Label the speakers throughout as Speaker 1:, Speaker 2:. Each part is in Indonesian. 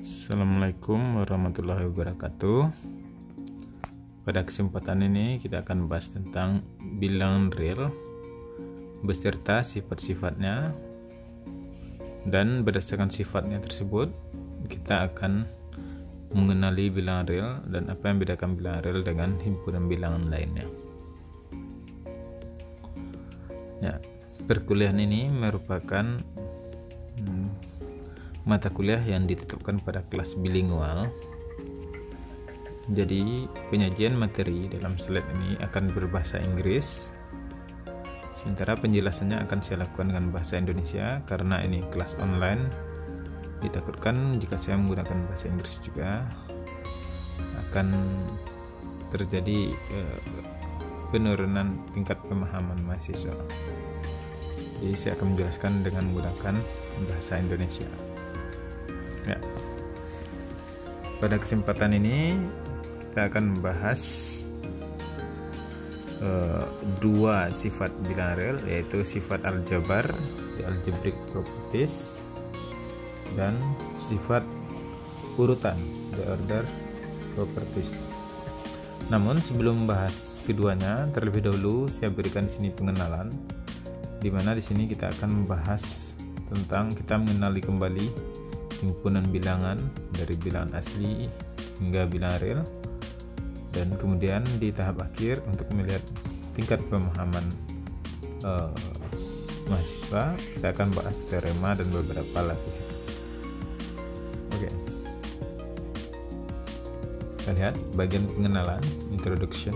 Speaker 1: Assalamualaikum warahmatullahi wabarakatuh. Pada kesempatan ini kita akan bahas tentang bilangan real beserta sifat-sifatnya, dan berdasarkan sifatnya tersebut kita akan mengenali bilangan real dan apa yang membedakan bilangan real dengan himpunan bilangan lainnya. Ya, perkuliahan ini merupakan mata kuliah yang ditetapkan pada kelas bilingual. Jadi penyajian materi dalam slide ini akan berbahasa Inggris, sementara penjelasannya akan saya lakukan dengan bahasa Indonesia karena ini kelas online. Ditakutkan jika saya menggunakan bahasa Inggris juga akan terjadi penurunan tingkat pemahaman mahasiswa. Jadi saya akan menjelaskan dengan menggunakan bahasa Indonesia. Ya. Pada kesempatan ini kita akan membahas dua sifat bilangan real, yaitu sifat aljabar, the algebraic properties, dan sifat urutan, the order properties. Namun sebelum membahas keduanya, terlebih dahulu saya berikan di sini pengenalan, di mana di sini kita akan membahas tentang kita mengenali kembali himpunan bilangan dari bilangan asli hingga bilangan real, dan kemudian di tahap akhir untuk melihat tingkat pemahaman mahasiswa, kita akan bahas teorema dan beberapa latihan. Oke, kita lihat bagian pengenalan, introduction.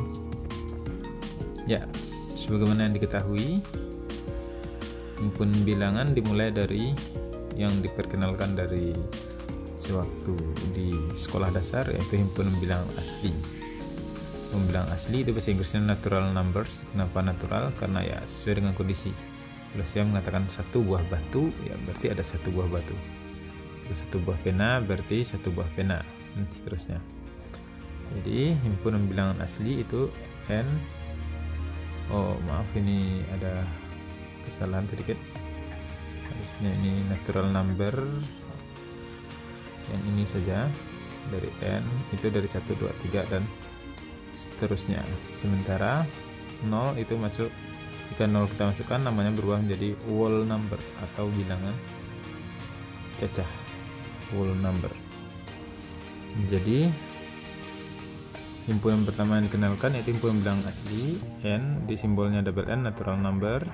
Speaker 1: Ya, sebagaimana yang diketahui, himpunan bilangan dimulai dari yang diperkenalkan dari sewaktu di sekolah dasar, yaitu himpunan bilangan asli. Bilangan asli itu bahasa Inggrisnya natural numbers. Kenapa natural? Karena ya sesuai dengan kondisi. Kalau saya mengatakan satu buah batu, ya berarti ada satu buah batu. Kalau satu buah pena berarti satu buah pena, dan seterusnya. Jadi himpunan bilangan asli itu n. Oh maaf, ini ada kesalahan sedikit. Harusnya ini natural number yang ini saja, dari n itu dari 1, 2, 3 dan seterusnya. Sementara 0 itu masuk, jika 0 kita masukkan namanya berubah menjadi whole number atau bilangan cacah, whole number. Jadi himpunan pertama yang dikenalkan yaitu himpunan bilangan asli, n di simbolnya double n, natural number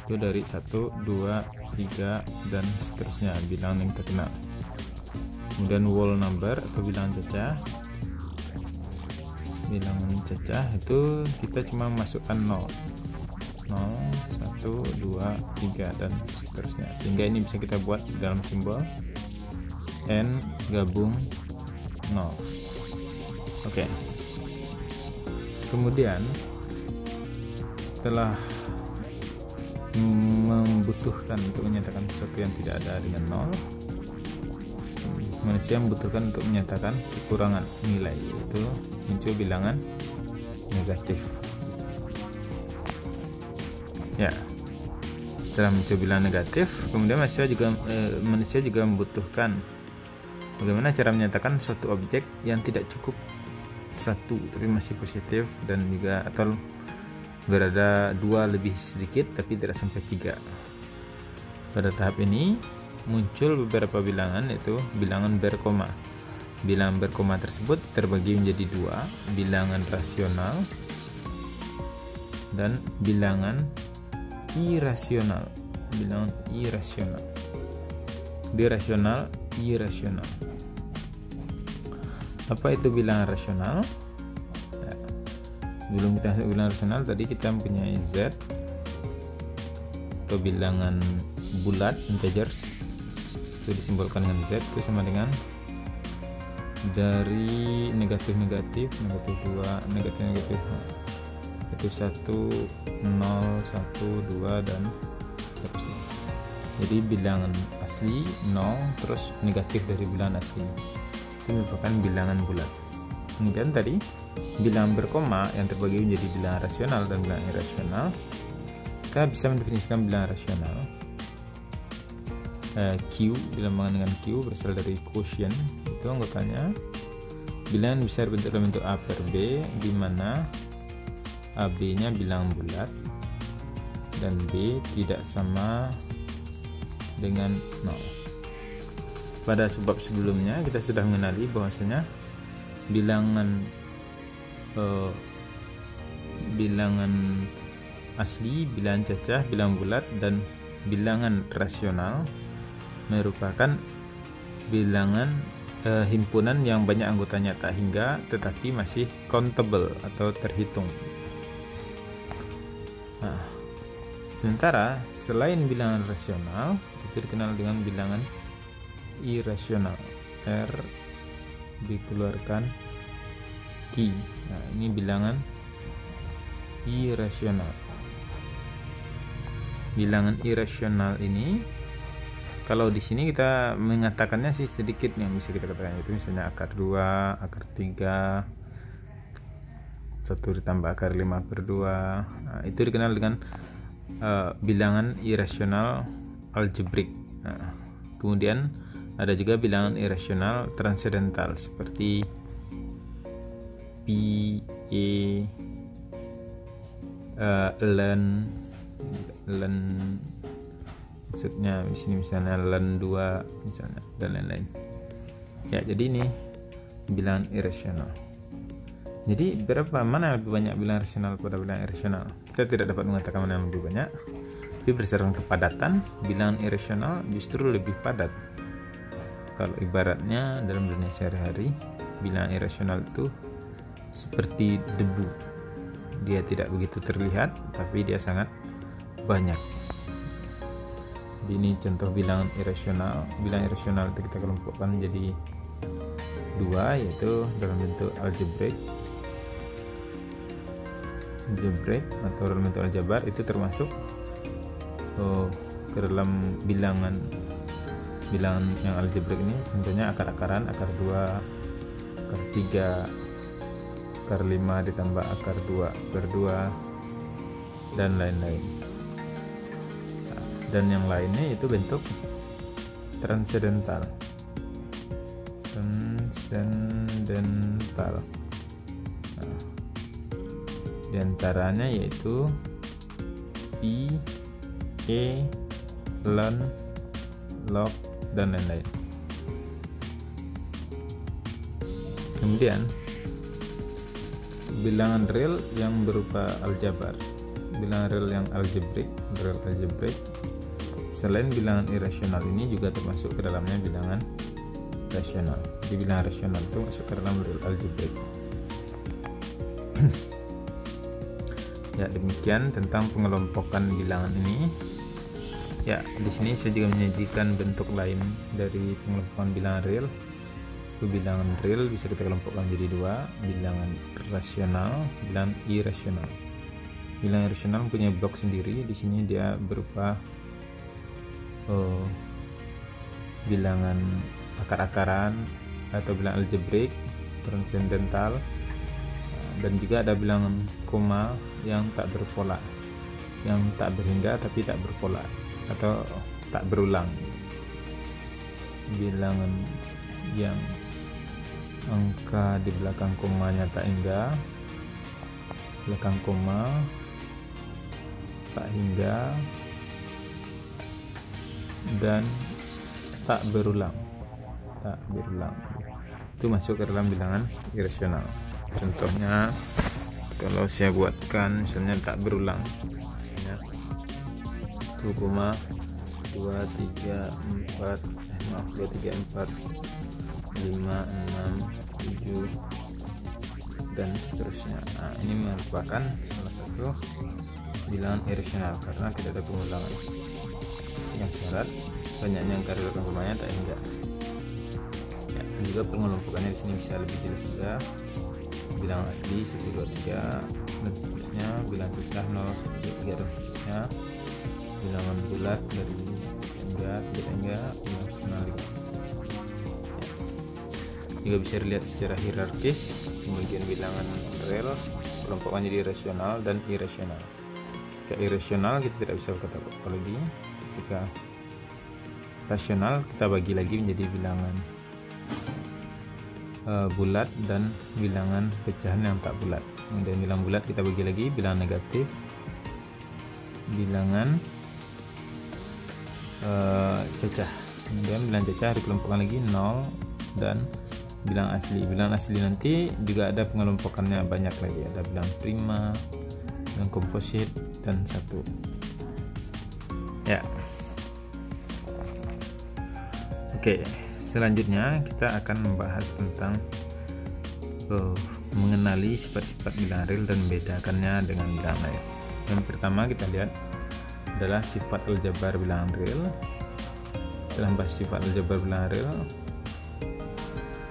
Speaker 1: itu dari 1, 2, 3 dan seterusnya, bilangan yang terkenal. Kemudian whole number atau bilangan cacah. Bilangan cacah itu kita cuma masukkan 0, 1, 2, 3 dan seterusnya, sehingga ini bisa kita buat dalam simbol n gabung 0. Oke. Kemudian setelah membutuhkan untuk menyatakan sesuatu yang tidak ada dengan 0, manusia membutuhkan untuk menyatakan kekurangan nilai, yaitu muncul bilangan negatif. Ya, setelah muncul bilangan negatif, kemudian manusia juga membutuhkan bagaimana cara menyatakan suatu objek yang tidak cukup satu tapi masih positif, dan juga atau berada 2 lebih sedikit tapi tidak sampai 3. Pada tahap ini muncul beberapa bilangan, yaitu bilangan berkoma. Bilangan berkoma tersebut terbagi menjadi 2, bilangan rasional dan bilangan irasional. Bilangan irasional, dirasional, irasional. Apa itu bilangan rasional? Sebelum kita masuk bilangan rasional, tadi kita mempunyai z atau bilangan bulat, integers, itu disimbolkan dengan z, itu sama dengan dari negatif, negatif 2, negatif, itu 1, 0, 1, 2 dan seterusnya. Jadi bilangan asli 0 terus negatif dari bilangan asli, itu merupakan bilangan bulat. Kemudian tadi bilangan berkoma yang terbagi menjadi bilangan rasional dan bilangan irasional. Kita bisa mendefinisikan bilangan rasional Q dilambangkan dengan Q berasal dari quotient, itu anggotanya. Bilangan besar bentuk dalam bentuk A per B, di mana AB nya bilangan bulat dan B tidak sama dengan 0. Pada sebab sebelumnya kita sudah mengenali bahwasanya bilangan asli, bilangan cacah, bilangan bulat, dan bilangan rasional merupakan bilangan himpunan yang banyak anggotanya tak hingga tetapi masih countable atau terhitung. Nah, sementara selain bilangan rasional itu dikenal dengan bilangan irasional. R dikeluarkan Q. Nah, ini bilangan irasional. Bilangan irasional ini, kalau di sini kita mengatakannya sih sedikit yang bisa kita katakan, itu misalnya akar 2, akar 3, 1 ditambah akar 5 per 2. Nah, itu dikenal dengan bilangan irasional algebrik. Nah, kemudian ada juga bilangan irasional transendental seperti P, E, ln maksudnya di sini misalnya ln 2 misalnya, dan lain-lain. Ya, jadi ini bilangan irasional. Jadi mana lebih banyak bilangan rasional pada bilangan irasional? Kita tidak dapat mengatakan mana yang lebih banyak. Tapi berdasarkan kepadatan, bilangan irasional justru lebih padat. Kalau ibaratnya dalam dunia sehari-hari, bilangan irasional itu seperti debu. Dia tidak begitu terlihat, tapi dia sangat banyak. Ini contoh bilangan irasional. Bilangan irasional itu kita kelompokkan menjadi 2, yaitu dalam bentuk algebrik atau dalam bentuk aljabar. Itu termasuk ke dalam bilangan yang algebrik ini, contohnya akar-akaran, akar 2, akar 3, akar 5 ditambah akar 2 per 2, dan lain-lain. Dan yang lainnya itu bentuk transendental. Nah, diantaranya yaitu P, E, ln, log, dan lain-lain. Kemudian bilangan real yang berupa aljabar, bilangan real yang algebrik. Selain bilangan irasional ini juga termasuk ke dalamnya bilangan rasional. Di bilangan rasional itu masuk ke dalam real algebrik. Ya, demikian tentang pengelompokan bilangan ini. Ya, di sini saya juga menyajikan bentuk lain dari pengelompokan bilangan real. Bilangan real bisa kita kelompokkan menjadi 2, bilangan rasional, bilangan irasional. Bilangan irasional mempunyai blok sendiri. Di sini dia berupa bilangan akar-akaran atau bilangan algebrik, transendental, dan juga ada bilangan koma yang tak berpola, yang tak berhingga tapi tak berpola atau tak berulang. Bilangan yang angka di belakang komanya tak hingga, belakang koma tak hingga, dan tak berulang. Itu masuk ke dalam bilangan irasional. Contohnya kalau saya buatkan misalnya tak berulang, ya, 2, 3, 4, 5, 6, 7, dan seterusnya. Nah, ini merupakan salah satu bilangan irasional karena tidak ada pengulangan. Yang syarat banyaknya angka di belakang komanya tak hingga. Ya, dan juga pengelompokannya di sini bisa lebih jelas juga. Bilangan asli 1, 2, 3 dan seterusnya, bilangan pecah 0, 1, 2, 3 dan seterusnya, bilangan bulat dari hingga, tidak hingga, bilangan rasional juga. Juga bisa dilihat secara hierarkis pembagian bilangan real, kelompokan jadi rasional dan irasional. Jika irasional kita tidak bisa berkata apa lagi. Ketika rasional kita bagi lagi menjadi bilangan bulat dan bilangan pecahan yang tak bulat. Kemudian bilangan bulat kita bagi lagi bilangan negatif, bilangan cacah. Kemudian bilangan cacah dikelompokkan lagi 0 dan bilangan asli. Bilangan asli nanti juga ada pengelompokannya banyak lagi, ada bilangan prima, bilangan komposit, dan 1. Ya. Oke, selanjutnya kita akan membahas tentang mengenali sifat-sifat bilangan real dan membedakannya dengan bilangan lain. Yang pertama kita lihat adalah sifat aljabar bilangan real. Setelah bahas sifat aljabar bilangan real,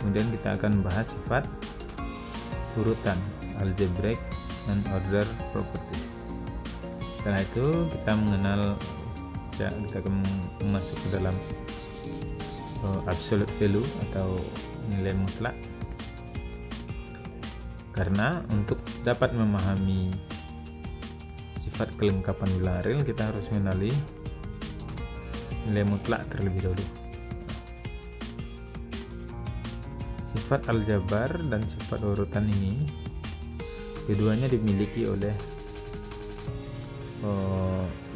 Speaker 1: kemudian kita akan membahas sifat urutan, algebraic and order properties. Setelah itu kita akan masuk ke dalam absolute value atau nilai mutlak, karena untuk dapat memahami sifat kelengkapan bilangan real kita harus mengenali nilai mutlak terlebih dahulu. Sifat aljabar dan sifat urutan ini keduanya dimiliki oleh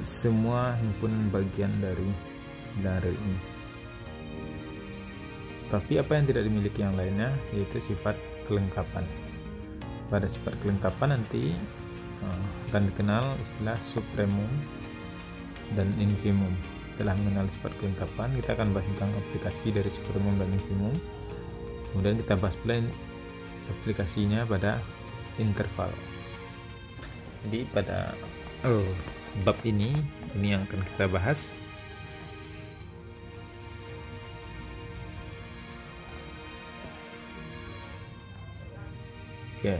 Speaker 1: semua himpunan bagian dari bilangan real ini. Tapi apa yang tidak dimiliki yang lainnya, yaitu sifat kelengkapan. Pada sifat kelengkapan nanti akan dikenal istilah supremum dan infimum. Setelah mengenal sifat kelengkapan, kita akan bahas tentang aplikasi dari supremum dan infimum. Kemudian kita bahas pula aplikasinya pada interval. Jadi pada bab ini yang akan kita bahas. Oke.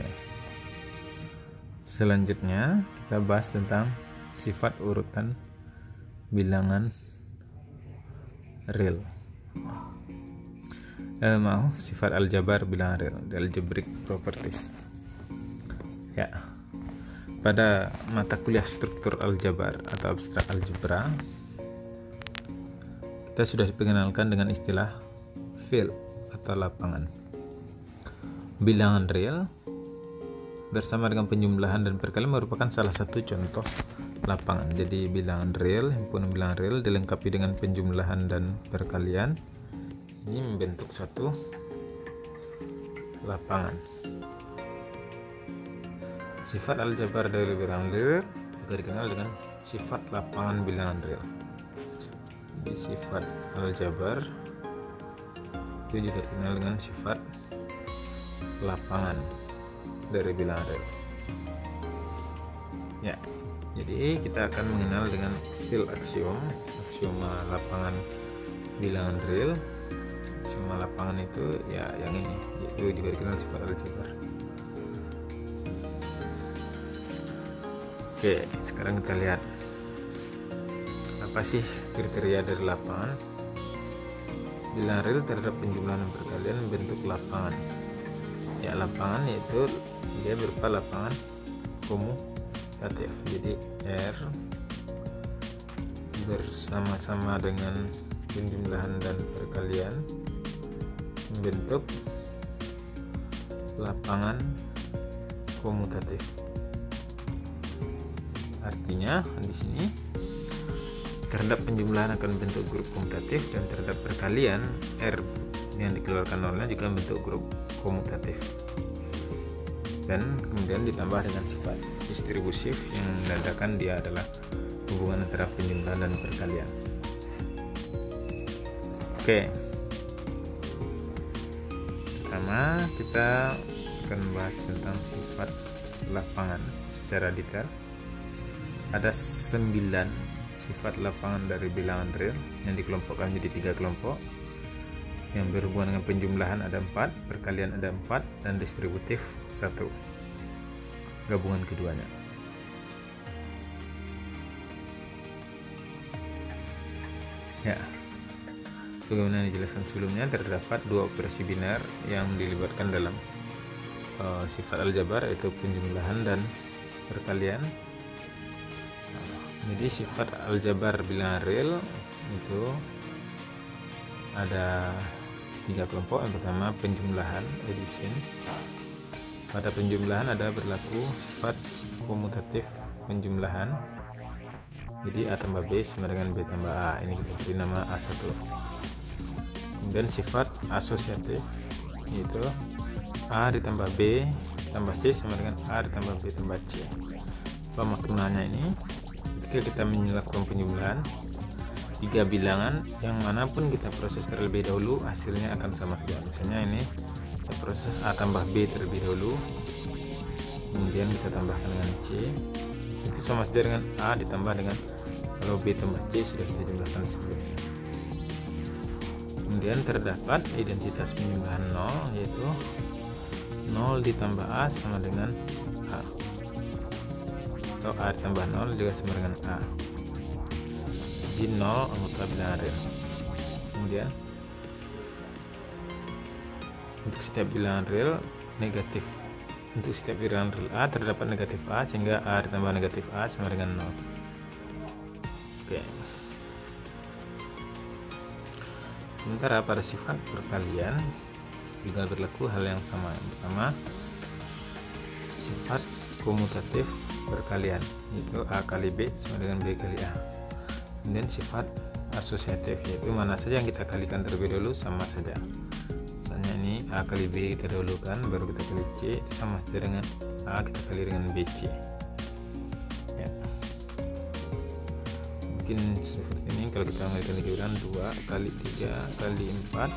Speaker 1: Selanjutnya kita bahas tentang sifat urutan bilangan real. Sifat aljabar bilangan real, the algebraic properties. Ya. Pada mata kuliah struktur aljabar atau abstrak algebra, kita sudah diperkenalkan dengan istilah field atau lapangan. Bilangan real bersama dengan penjumlahan dan perkalian merupakan salah satu contoh lapangan. Jadi bilangan real, himpunan bilangan real dilengkapi dengan penjumlahan dan perkalian, ini membentuk satu lapangan. Sifat aljabar dari bilangan real juga dikenal dengan sifat lapangan bilangan real. Jadi sifat aljabar itu juga dikenal dengan sifat lapangan dari bilangan real. Ya, jadi kita akan mengenal dengan field aksioma lapangan bilangan real. Aksioma lapangan itu ya yang ini, itu juga dikenal sifat aljabar. Oke, sekarang kita lihat apa sih kriteria dari lapangan. Bilangan real terhadap penjumlahan dan perkalian bentuk lapangan. Ya, lapangan yaitu dia berupa lapangan komutatif. Jadi R bersama-sama dengan penjumlahan dan perkalian membentuk lapangan komutatif. Artinya di sini terhadap penjumlahan akan bentuk grup komutatif dan terhadap perkalian R yang dikeluarkan nolnya juga bentuk grup komutatif. Dan kemudian ditambah dengan sifat distributif yang menandakan dia adalah hubungan antara penjumlahan dan perkalian. Oke. Pertama kita akan membahas tentang sifat lapangan secara detail. Ada 9 sifat lapangan dari bilangan real yang dikelompokkan menjadi 3 kelompok. Yang berhubungan dengan penjumlahan ada 4, perkalian ada 4, dan distributif 1. Gabungan keduanya. Ya, sebagaimana dijelaskan sebelumnya, terdapat 2 operasi biner yang dilibatkan dalam sifat aljabar, yaitu penjumlahan dan perkalian. Jadi sifat aljabar bilangan real itu ada 3 kelompok. Yang pertama penjumlahan addition. Pada penjumlahan ada berlaku sifat komutatif penjumlahan. Jadi A tambah B sama dengan B tambah A. Ini kita beri nama A1. Kemudian sifat asosiatif, yaitu A ditambah B tambah C sama dengan A ditambah B tambah C. Apa maknanya ini? Ketika kita melakukan penjumlahan 3 bilangan, yang manapun kita proses terlebih dahulu, hasilnya akan sama saja. Misalnya ini kita proses A tambah B terlebih dahulu, kemudian kita tambahkan dengan C, itu sama saja dengan A ditambah dengan kalau B tambah C sudah kita jumlahkan sebelumnya. Kemudian terdapat identitas penjumlahan 0, yaitu 0 ditambah A sama dengan A, atau A ditambah 0 juga sama dengan A. Jadi 0 anggota bilangan real. Kemudian untuk setiap bilangan real negatif. Untuk setiap bilangan real A terdapat negatif A, sehingga A ditambah negatif A sama dengan 0. Oke. Sementara pada sifat perkalian juga berlaku hal yang sama. Yang pertama sifat komutatif perkalian, yaitu A kali B sama dengan B kali A. Kemudian sifat asosiatif, yaitu mana saja yang kita kalikan terlebih dahulu sama saja. Misalnya ini A kali B kita dahulukan, baru kita kali C, sama saja dengan A kita kali dengan BC. Ya. Mungkin seperti ini kalau kita mengalihkan kejuran 2 kali 3 kali 4.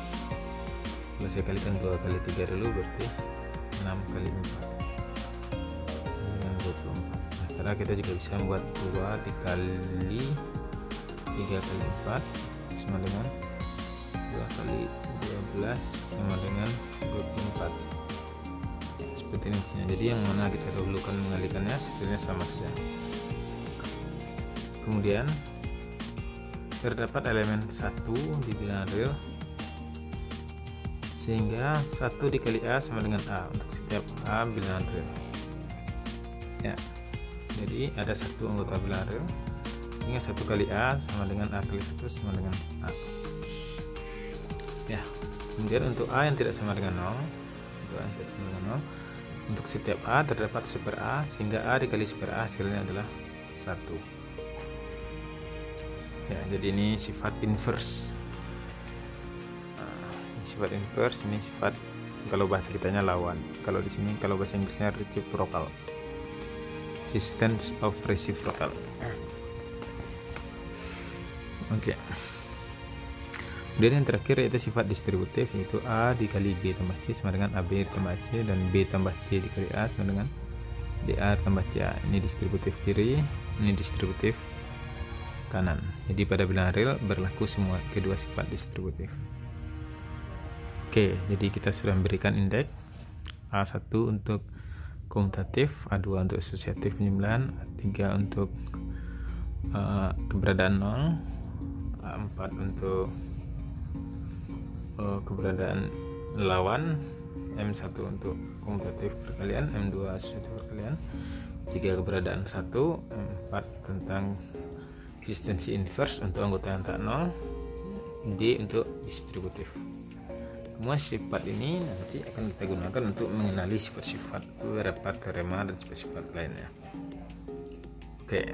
Speaker 1: Kalau saya kalikan 2 kali 3 dulu, berarti 6 kali 4 dengan 24. Nah, sekarang kita juga bisa membuat 2 dikali 3 kali 4 sama dengan 2 kali 12 sama dengan 24. Seperti ini. Jadi yang mana kita dahulukan mengalihkannya, hasilnya sama saja. Kemudian terdapat elemen 1 di bilangan real, sehingga 1 dikali A sama dengan A untuk setiap A bilangan real. Ya, jadi ada 1 anggota bilangan real, sehingga 1 kali A sama dengan A kali 1 sama dengan A. Ya, kemudian untuk A yang tidak sama dengan 0, untuk setiap A terdapat super A, sehingga A dikali super A hasilnya adalah 1. Ya, jadi ini sifat inverse. Sifat inverse ini sifat, kalau bahasa kitanya lawan. Kalau di sini kalau bahasa Inggrisnya reciprocal. Existence of reciprocal. Oke. Kemudian yang terakhir yaitu sifat distributif, yaitu A dikali B tambah C sama dengan AB tambah C, dan B tambah C dikali A sama dengan BA tambah CA. Ini distributif kiri, ini distributif kanan. Jadi pada bilangan real berlaku semua kedua sifat distributif. Oke, jadi kita sudah memberikan indeks A1 untuk komutatif, A2 untuk asosiatif penjumlahan, A3 untuk keberadaan 0, A4 untuk keberadaan lawan, M1 untuk komutatif perkalian, M2 asosiatif perkalian, 3 keberadaan 1, M4 tentang eksistensi inverse untuk anggota yang tak 0, D untuk distributif. Semua sifat ini nanti akan kita gunakan untuk mengenali sifat-sifat beberapa teorema dan sifat-sifat lainnya. Oke.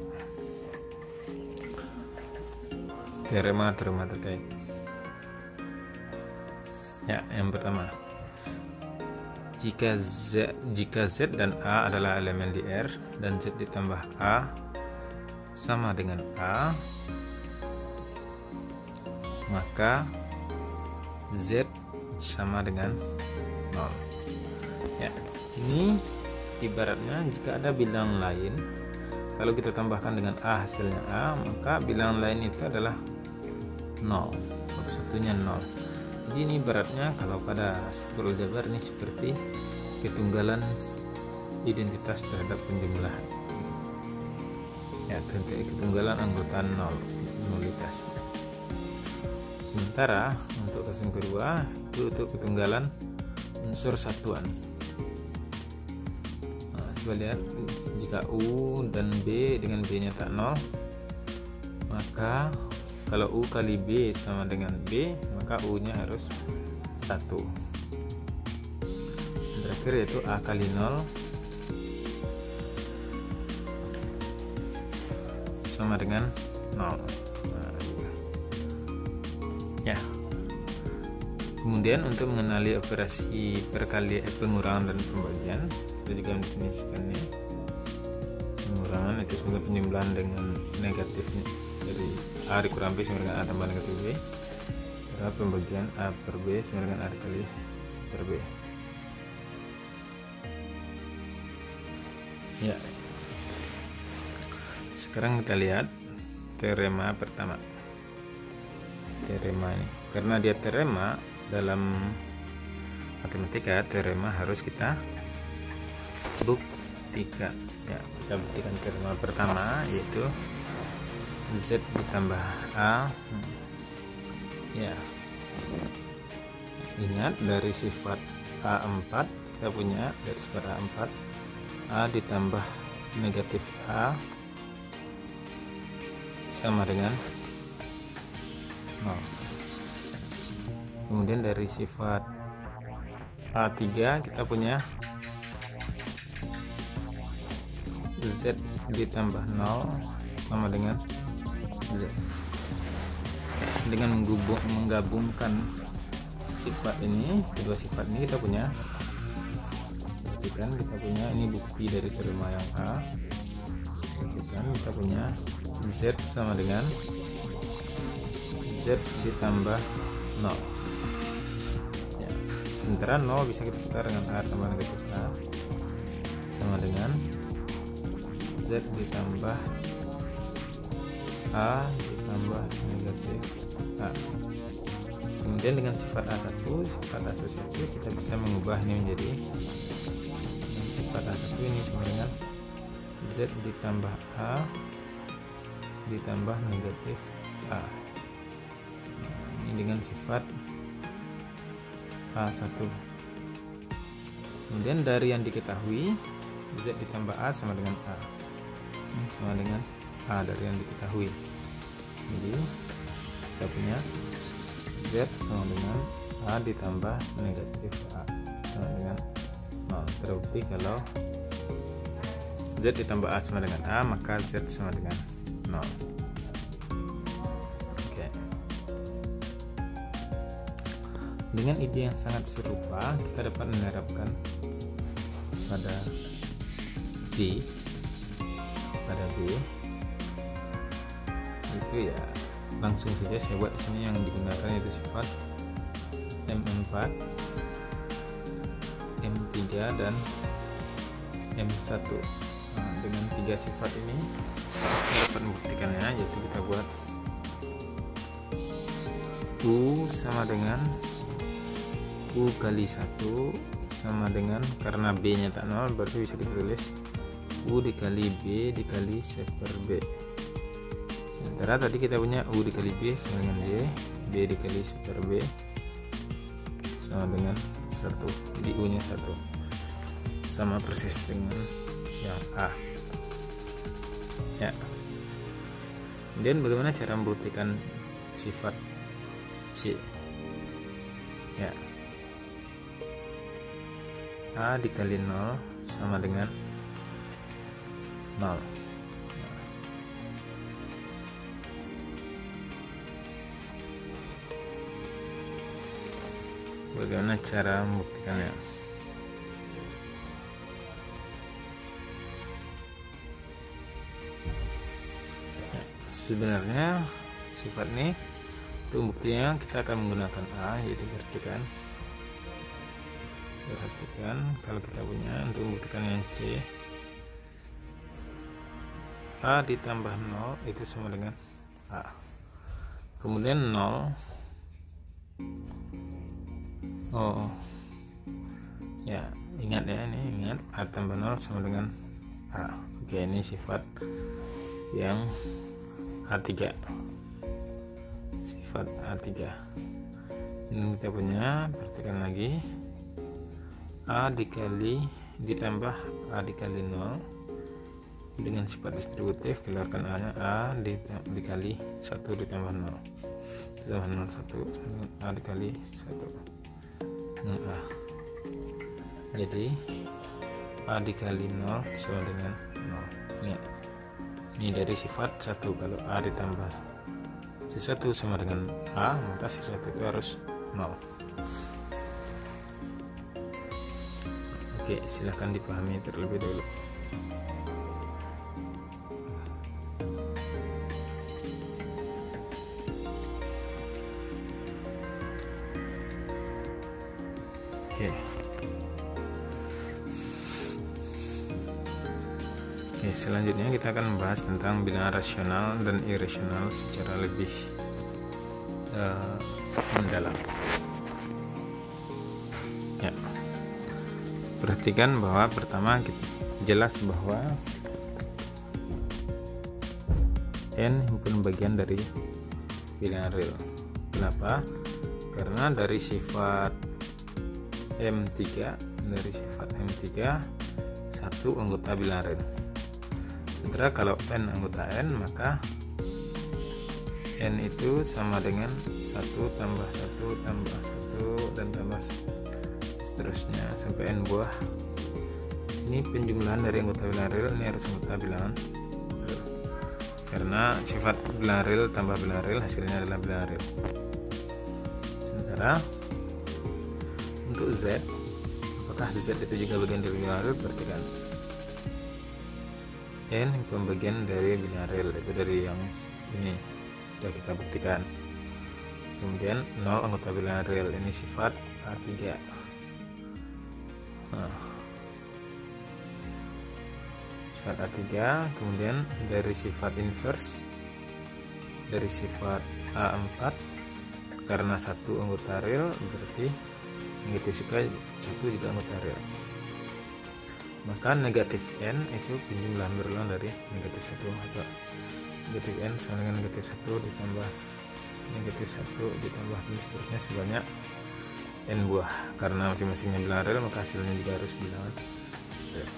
Speaker 1: Teorema terkait. Ya, yang pertama, jika Z dan A adalah elemen di R dan Z ditambah A sama dengan A, maka Z sama dengan 0. Ya, ini ibaratnya jika ada bilangan lain, kalau kita tambahkan dengan A hasilnya A, maka bilangan lain itu adalah 0, satunya 0. Jadi ini ibaratnya kalau pada struktur aljabar ini seperti ketunggalan identitas terhadap penjumlahan. Ya, ketunggalan anggota nulitas. Sementara untuk kasus yang kedua itu untuk ketunggalan unsur satuan. Nah, coba lihat, jika U dan B dengan B nya tak 0, maka kalau U kali B sama dengan B, maka U-nya harus 1. Terakhir yaitu A kali 0 sama dengan 0. Ya. Kemudian untuk mengenali operasi perkalian, pengurangan dan pembagian, kita juga mendefinisikannya. Pengurangan itu sebagai penjumlahan dengan negatifnya dari A dikurang B sama dengan A tambah negatif B. Pembagian A per B sama dengan A dikali C per B. Ya. Sekarang kita lihat teorema pertama. Teorema ini, karena dia teorema dalam matematika, teorema harus kita buktikan. Ya, kita buktikan teorema pertama yaitu Z ditambah A. Ya. Ingat dari sifat A4 kita punya dari sifat A4 A ditambah negatif A sama dengan 0. Kemudian dari sifat A3 kita punya Z ditambah 0 sama dengan Z. Dengan menggabungkan sifat ini, kedua sifat ini kita punya, perhatikan kita punya ini bukti dari teorema yang A. Perhatikan kita punya Z sama dengan Z ditambah 0. Ya, sementara 0 bisa kita tukar dengan A tambah negatif A sama dengan Z ditambah A ditambah negatif A. Kemudian dengan sifat A1, sifat asosiatif, kita bisa mengubah ini menjadi sifat A1 ini sama dengan Z ditambah A ditambah negatif A. Ini dengan sifat A1. Kemudian dari yang diketahui Z ditambah A sama dengan A. Ini sama dengan A dari yang diketahui. Jadi kita punya Z sama dengan A ditambah negatif A sama dengan 0. Terbukti kalau Z ditambah A sama dengan A, maka Z sama dengan 0. Oke. Dengan ide yang sangat serupa, kita dapat menerapkan pada B. Itu ya langsung saja saya buat sini. Yang digunakan yaitu sifat M4, M3 dan M1. Dengan 3 sifat ini kita dapat membuktikannya, yaitu kita buat U sama dengan U kali 1 sama dengan, karena B nya tak 0 berarti bisa kita tulis U dikali B dikali C per B. Sementara tadi kita punya U dikali B sama dengan B dikali C per B sama dengan 1. Jadi U nya 1, sama persis dengan yang A. Ya. Kemudian bagaimana cara membuktikan sifat C? Ya. A dikali 0 sama dengan 0. Bagaimana cara membuktikannya? Sebenarnya sifat ini untuk buktinya kita akan menggunakan A, yaitu perhatikan kalau kita punya untuk membuktikan yang C, A ditambah 0 itu sama dengan A. Kemudian 0, ya ingat ya, ini ingat A tambah 0 sama dengan A. Oke, ini sifat yang A3, sifat A3. Ini kita punya, perhatikan lagi, A dikali ditambah A dikali 0 dengan sifat distributif, keluarkan A nya, A dikali 1 ditambah 0. ditambah 0 1 dengan A dikali 1 dengan A. Jadi A dikali 0 sama dengan 0. Ini dari sifat 1. Kalau A ditambah sesuatu sama dengan A, maka sesuatu itu harus 0. Oke, silahkan dipahami terlebih dahulu. Oke, selanjutnya kita akan membahas tentang bilangan rasional dan irasional secara lebih mendalam. Ya, perhatikan bahwa pertama kita jelas bahwa n himpunan bagian dari bilangan real. Kenapa? Karena dari sifat M3 satu anggota bilangan real. Sementara kalau n anggota n, maka n itu sama dengan 1 tambah 1 tambah 1 dan tambah seterusnya sampai n buah. Ini penjumlahan dari anggota bilangan real, ini harus anggota bilangan real. Karena sifat bilangan real tambah bilangan real hasilnya adalah bilangan real. Sementara untuk z, apakah z itu juga bagian dari bilangan real? Perhatikan n pembagian dari bilangan real, itu dari yang ini sudah kita buktikan. Kemudian 0 anggota bilangan real, ini sifat A3. Sifat A3. Kemudian dari sifat inverse, dari sifat A4, karena satu anggota real berarti negatif juga anggota real. Maka negatif n itu penjumlahan berulang dari negatif 1, atau negatif n sama dengan negatif 1 ditambah negatif 1 ditambah dan seterusnya sebanyak n buah. Karena masing-masingnya bilangan real, maka hasilnya juga harus bilangan real.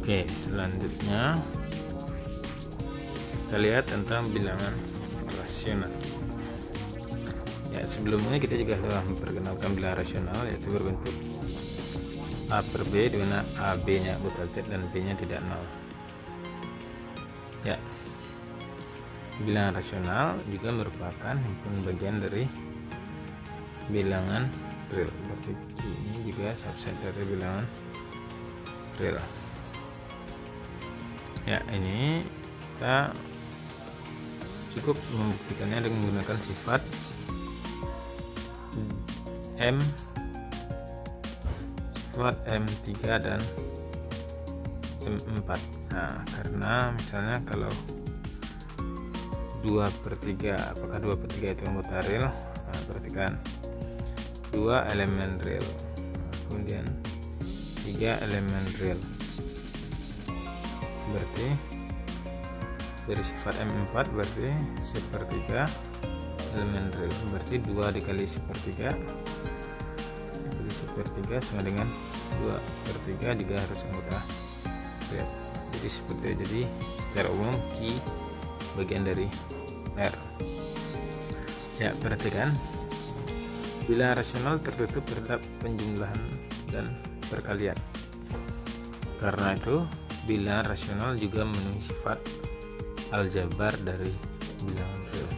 Speaker 1: Oke, selanjutnya kita lihat tentang bilangan rasional. Ya, sebelumnya kita juga telah memperkenalkan bilangan rasional, yaitu berbentuk A per B, di mana A B nya anggota Z dan B nya tidak 0. Ya, bilangan rasional juga merupakan himpunan bagian dari bilangan real. Berarti ini juga subset dari bilangan real. Ya, ini kita cukup membuktikannya dengan menggunakan sifat M3 dan M4. Nah, karena misalnya kalau 2/3, apakah 2/3 itu anggota real? Nah, perhatikan 2 elemen real, kemudian 3 elemen real. Berarti dari sifat M4 berarti 1/3 elemen real, berarti 2 dikali 1/3 sama dengan 2/3 juga harus anggota real. Jadi seperti itu. Jadi secara umum Q bagian dari R. Ya, perhatikan bilangan rasional tertutup terhadap penjumlahan dan perkalian. Karena itu bilangan rasional juga memenuhi sifat aljabar dari bilangan real.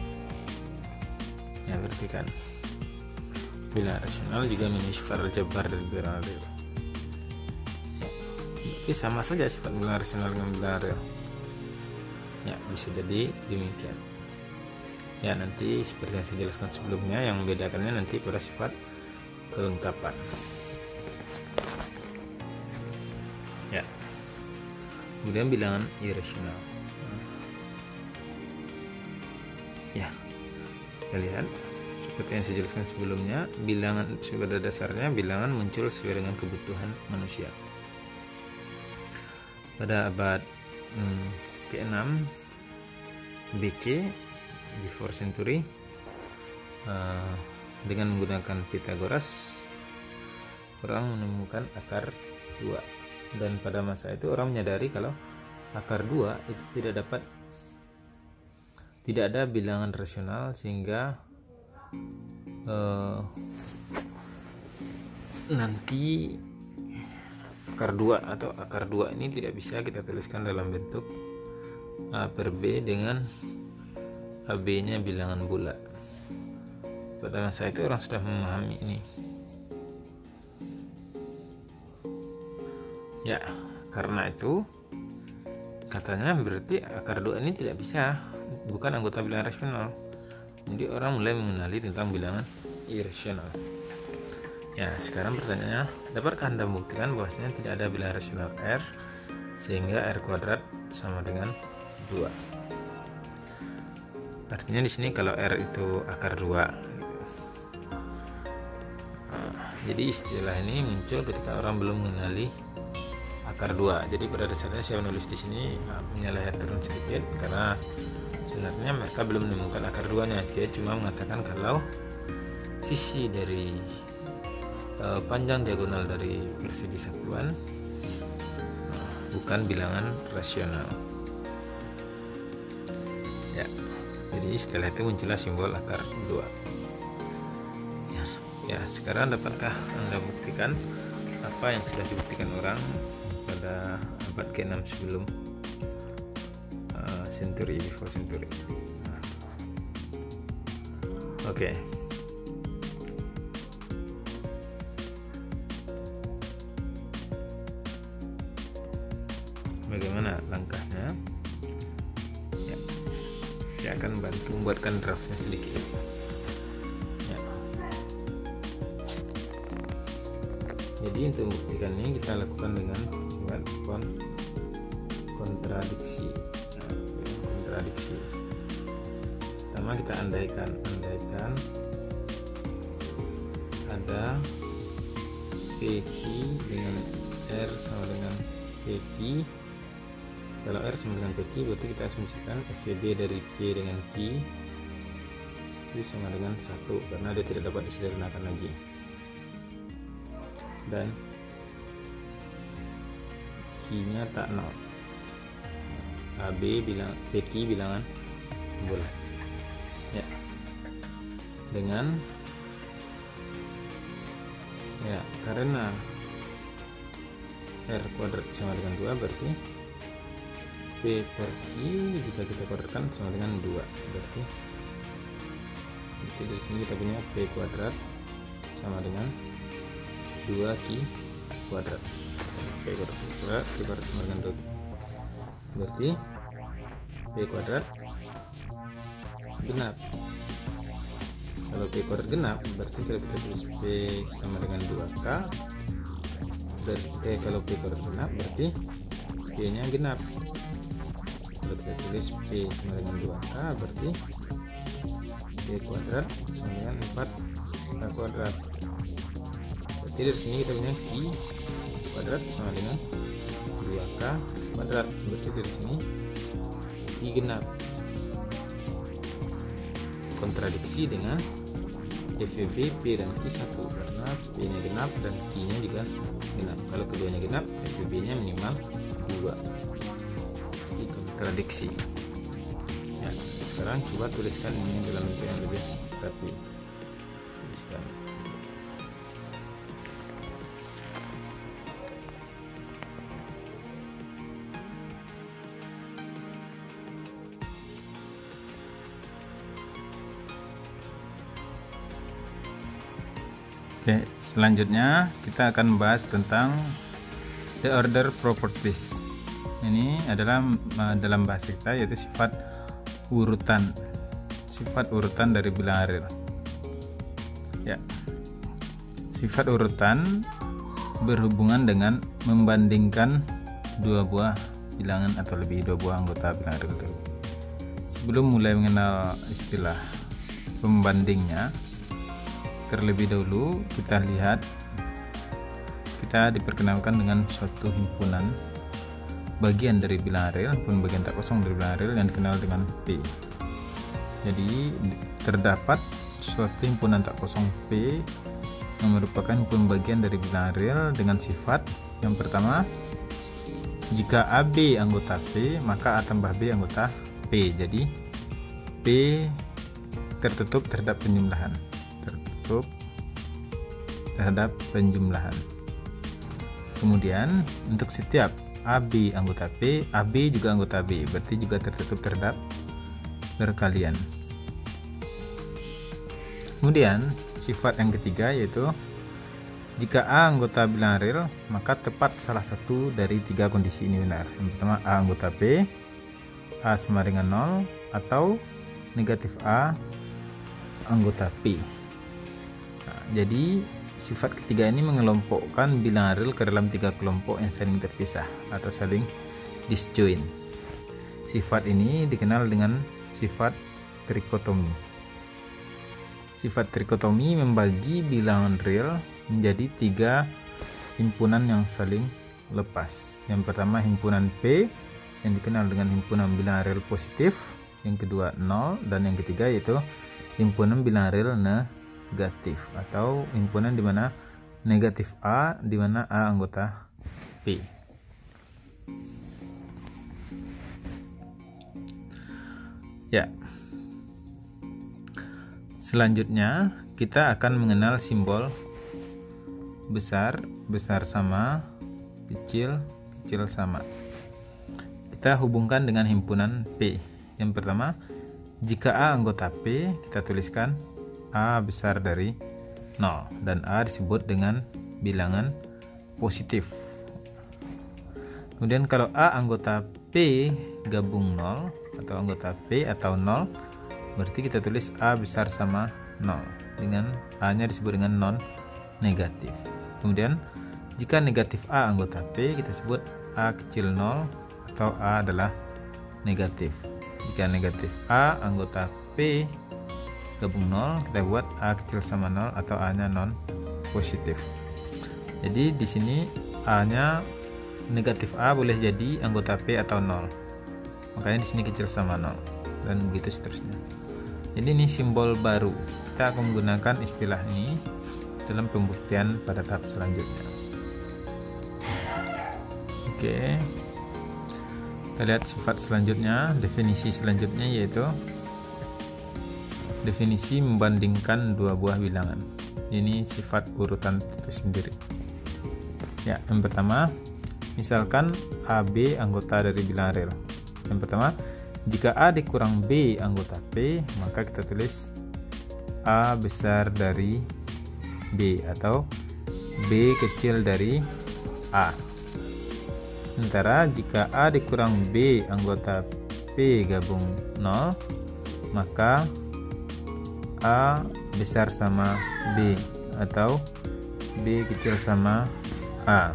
Speaker 1: Ya, perhatikan bilangan rasional juga memenuhi sifat aljabar dari bilangan real. Ya, sama saja sifat bilangan rasional dengan bilangan real. Ya, bisa jadi demikian. Ya, nanti seperti yang saya jelaskan sebelumnya, yang membedakannya nanti pada sifat kelengkapan. Kemudian bilangan irasional. Ya, kita lihat seperti yang saya jelaskan sebelumnya, bilangan pada dasarnya bilangan muncul sesuai dengan kebutuhan manusia. Pada abad ke-6 BC, before century, dengan menggunakan Pythagoras, orang menemukan akar 2. Dan pada masa itu orang menyadari kalau akar 2 itu tidak ada bilangan rasional, sehingga nanti akar 2 atau akar 2 ini tidak bisa kita tuliskan dalam bentuk A per B dengan AB nya bilangan bulat. Pada masa itu orang sudah memahami ini. Ya, karena itu katanya berarti akar 2 ini tidak bisa, bukan anggota bilangan rasional. Jadi orang mulai mengenali tentang bilangan irasional. Ya, sekarang pertanyaannya, dapatkah Anda membuktikan bahwasanya tidak ada bilangan rasional R sehingga R kuadrat sama dengan 2? Artinya di sini kalau R itu akar 2. Jadi istilah ini muncul ketika orang belum mengenali akar 2. Jadi pada dasarnya saya menulis di sini menyalahikan sedikit karena sebenarnya mereka belum menemukan akar 2-nya. Dia cuma mengatakan kalau sisi dari panjang diagonal dari persegi satuan bukan bilangan rasional. Ya, jadi setelah itu muncullah simbol akar 2. Ya, sekarang dapatkah Anda buktikan apa yang sudah dibuktikan orang pada abad ke-6 sebelum century, before century? Oke. Bagaimana langkahnya? Ya, saya akan bantu membuatkan draftnya sedikit. Ya. Jadi untuk membuktikan ini kita lakukan dengan sifat kontradiksi. Kontradiksi. Pertama kita andaikan ada PQ dengan R sama dengan PQ. Kalau R sama dengan PQ berarti kita asumsikan FVB dari P dengan Q itu sama dengan 1 karena dia tidak dapat disederhanakan lagi. Dan Q-nya tak 0. AB PQ bilangan bulat. Ya. Dengan ya, karena R kuadrat sama dengan 2 berarti P per Q jika kita kuadratkan sama dengan 2. Berarti dari sini kita punya P kuadrat sama dengan 2Q kuadrat. P kuadrat sama dengan 2. Berarti P kuadrat genap. Kalau P kuadrat genap berarti kalau kita tulis P sama dengan 2K. Berarti kalau P kuadrat genap berarti P nya genap. Kalau kita tulis P sama dengan 2K berarti P kuadrat sama dengan 4K kuadrat. Berarti dari sini kita punya Q kuadrat sama dengan 2K kuadrat. Berarti dari sini Q genap. Kontradiksi dengan FVB P dan Q 1 karena P nya genap dan Q nya juga genap. Kalau keduanya genap, FVB nya minimal 2. Kontradiksi. Ya, sekarang coba tuliskan ini dalam bentuk yang lebih rapi. Tuliskan. Oke, selanjutnya kita akan membahas tentang the order properties. Ini adalah dalam bahasa kita yaitu sifat urutan dari bilangan real. Ya, sifat urutan berhubungan dengan membandingkan dua buah bilangan atau lebih, dua buah anggota bilangan real atau lebih. Sebelum mulai mengenal istilah pembandingnya, terlebih dahulu kita lihat, kita diperkenalkan dengan suatu himpunan bagian dari bilangan real, himpunan bagian tak kosong dari bilangan real yang dikenal dengan P. Jadi terdapat suatu himpunan tak kosong P yang merupakan himpunan bagian dari bilangan real dengan sifat yang pertama, jika AB anggota P maka A tambah B anggota P. Jadi P tertutup terhadap penjumlahan, tertutup terhadap penjumlahan. Kemudian untuk setiap AB anggota P, AB juga anggota B, berarti juga tertutup terhadap perkalian. Kemudian sifat yang ketiga yaitu jika A anggota bilangan real maka tepat salah satu dari tiga kondisi ini benar. Yang pertama, A anggota P, A sama dengan 0, atau negatif A anggota P. Nah, jadi sifat ketiga ini mengelompokkan bilangan real ke dalam tiga kelompok yang saling terpisah atau saling disjoint. Sifat ini dikenal dengan sifat trikotomi. Sifat trikotomi membagi bilangan real menjadi tiga himpunan yang saling lepas. Yang pertama himpunan P yang dikenal dengan himpunan bilangan real positif, yang kedua 0, dan yang ketiga yaitu himpunan bilangan real negatif atau himpunan di mana negatif A di mana A anggota P. Ya. Selanjutnya kita akan mengenal simbol besar, besar sama, kecil, kecil sama. Kita hubungkan dengan himpunan P. Yang pertama, jika A anggota P, kita tuliskan A besar dari 0 dan A disebut dengan bilangan positif. Kemudian kalau A anggota P gabung 0 atau anggota P atau 0, berarti kita tulis A besar sama 0 dengan A nya disebut dengan non negatif. Kemudian jika negatif A anggota P, kita sebut A kecil 0 atau A adalah negatif. Jika negatif A anggota P gabung 0, kita buat A kecil sama 0 atau A nya non positif. Jadi di sini A nya negatif A boleh jadi anggota P atau 0. Makanya di sini kecil sama 0 dan begitu seterusnya. Jadi ini simbol baru. Kita akan menggunakan istilah ini dalam pembuktian pada tahap selanjutnya. Oke. Kita lihat sifat selanjutnya, definisi selanjutnya yaitu definisi membandingkan dua buah bilangan. Ini sifat urutan itu sendiri. Ya, yang pertama, misalkan AB anggota dari bilangan real. Yang pertama, jika A dikurang B anggota P, maka kita tulis A besar dari B atau B kecil dari A. Sementara jika A dikurang B anggota P gabung 0, maka A besar sama B atau B kecil sama A.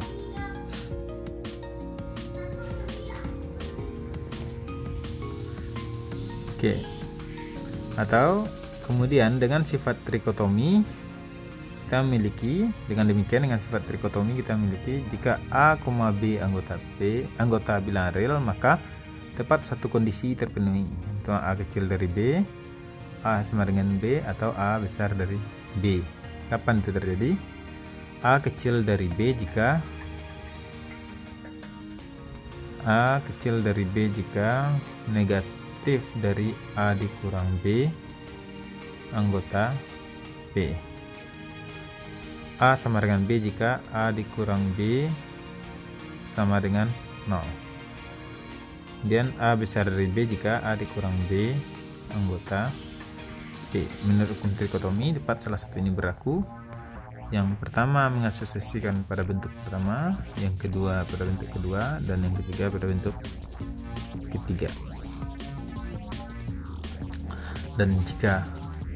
Speaker 1: Oke. Atau kemudian dengan sifat trikotomi kita memiliki, dengan demikian dengan sifat trikotomi kita memiliki jika A, B anggota P anggota bilangan real, maka tepat satu kondisi terpenuhi, yaitu A kecil dari B, A sama dengan B, atau A besar dari B. Kapan itu terjadi? A kecil dari B jika A kecil dari B jika negatif dari A dikurang B anggota B. A sama dengan B jika A dikurang B sama dengan 0. Kemudian A besar dari B jika A dikurang B anggota B. Menurut hukum trikotomi, tepat salah satu ini berlaku. Yang pertama mengasosiasikan pada bentuk pertama, yang kedua pada bentuk kedua, dan yang ketiga pada bentuk ketiga. Dan jika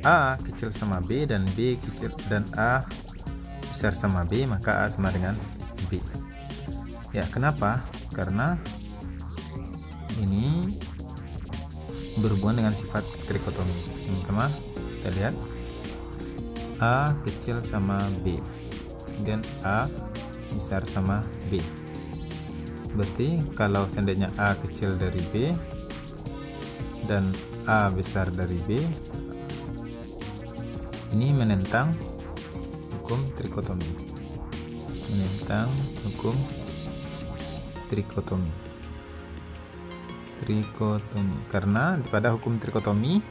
Speaker 1: A kecil sama B dan B kecil dan A besar sama B, maka A sama dengan B. Ya, kenapa? Karena ini berhubungan dengan sifat trikotomi. Yang pertama kita lihat A kecil sama B, dan A besar sama B. Berarti kalau seandainya A kecil dari B dan A besar dari B, ini menentang hukum trikotomi. Menentang hukum trikotomi. Karena pada hukum trikotomi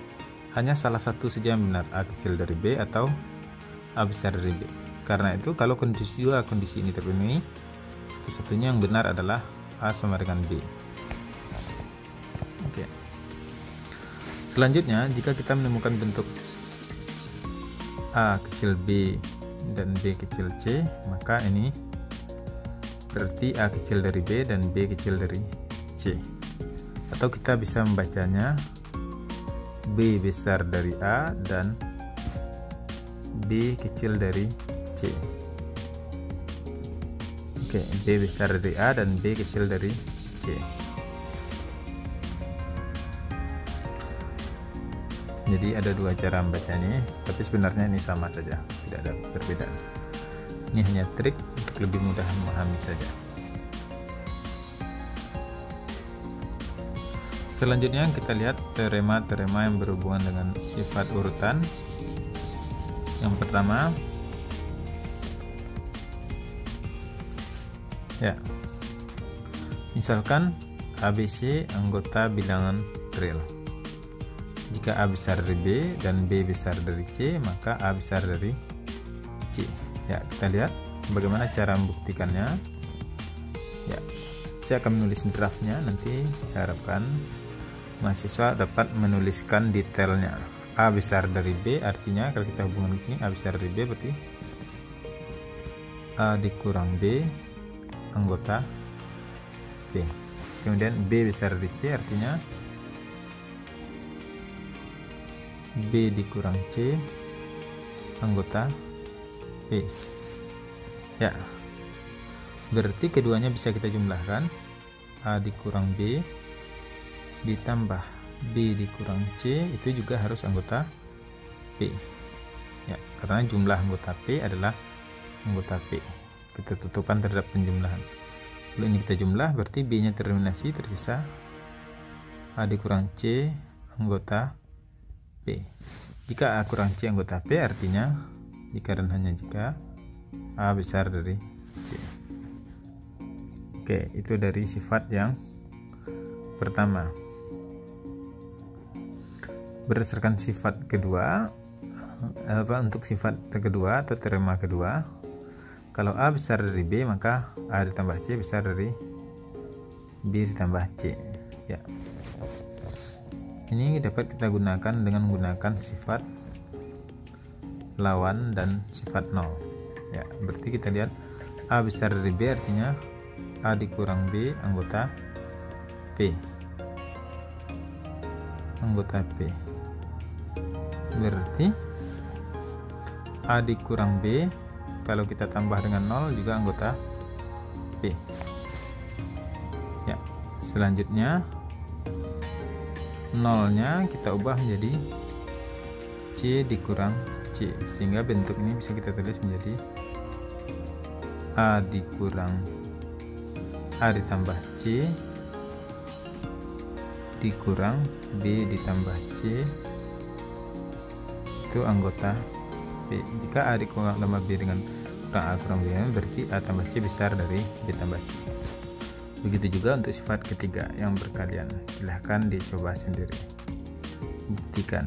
Speaker 1: hanya salah satu saja yang benar, A kecil dari B atau A besar dari B. Karena itu kalau dua kondisi ini terpenuhi, satu-satunya yang benar adalah A sama dengan B. Oke. Selanjutnya, jika kita menemukan bentuk A kecil B dan B kecil C, maka ini berarti A kecil dari B dan B kecil dari C. Atau kita bisa membacanya B besar dari A dan B kecil dari C. Oke, B besar dari A dan B kecil dari C. Jadi ada dua cara membacanya, tapi sebenarnya ini sama saja, tidak ada perbedaan. Ini hanya trik untuk lebih mudah memahami saja. Selanjutnya kita lihat teorema-teorema yang berhubungan dengan sifat urutan. Yang pertama, ya, misalkan ABC anggota bilangan real. Jika A besar dari B dan B besar dari C, maka A besar dari C. Ya, kita lihat bagaimana cara membuktikannya. Ya, saya akan menulis draftnya, nanti saya harapkan mahasiswa dapat menuliskan detailnya. A besar dari B artinya kalau kita hubungkan di sini A besar dari B berarti A dikurang B anggota B. Kemudian B besar dari C artinya B dikurang C anggota B. Ya, berarti keduanya bisa kita jumlahkan. A dikurang B ditambah B dikurang C itu juga harus anggota P. Ya, karena jumlah anggota P adalah anggota P. Ketertutupan terhadap penjumlahan. Kalau ini kita jumlah berarti B nya tereliminasi, tersisa A dikurang C anggota P. Jika A kurang C anggota P artinya jika dan hanya jika A besar dari C. Oke, itu dari sifat yang pertama. Berdasarkan sifat kedua, untuk sifat kedua atau teorema kedua, kalau A besar dari B maka A ditambah C besar dari B ditambah C. Ya, ini dapat kita gunakan dengan menggunakan sifat lawan dan sifat nol. Ya, berarti kita lihat A besar dari B artinya A dikurang B anggota P. Anggota P. Berarti A dikurang B kalau kita tambah dengan 0 juga anggota P. Ya, selanjutnya nolnya kita ubah menjadi C dikurang C, sehingga bentuk ini bisa kita tulis menjadi A dikurang A ditambah C dikurang B ditambah C itu anggota B. Jika A dikurang tambah B dengan kurang A kurang B berarti A tambah C besar dari B tambah C. Begitu juga untuk sifat ketiga yang berkalian. Silahkan dicoba sendiri, buktikan.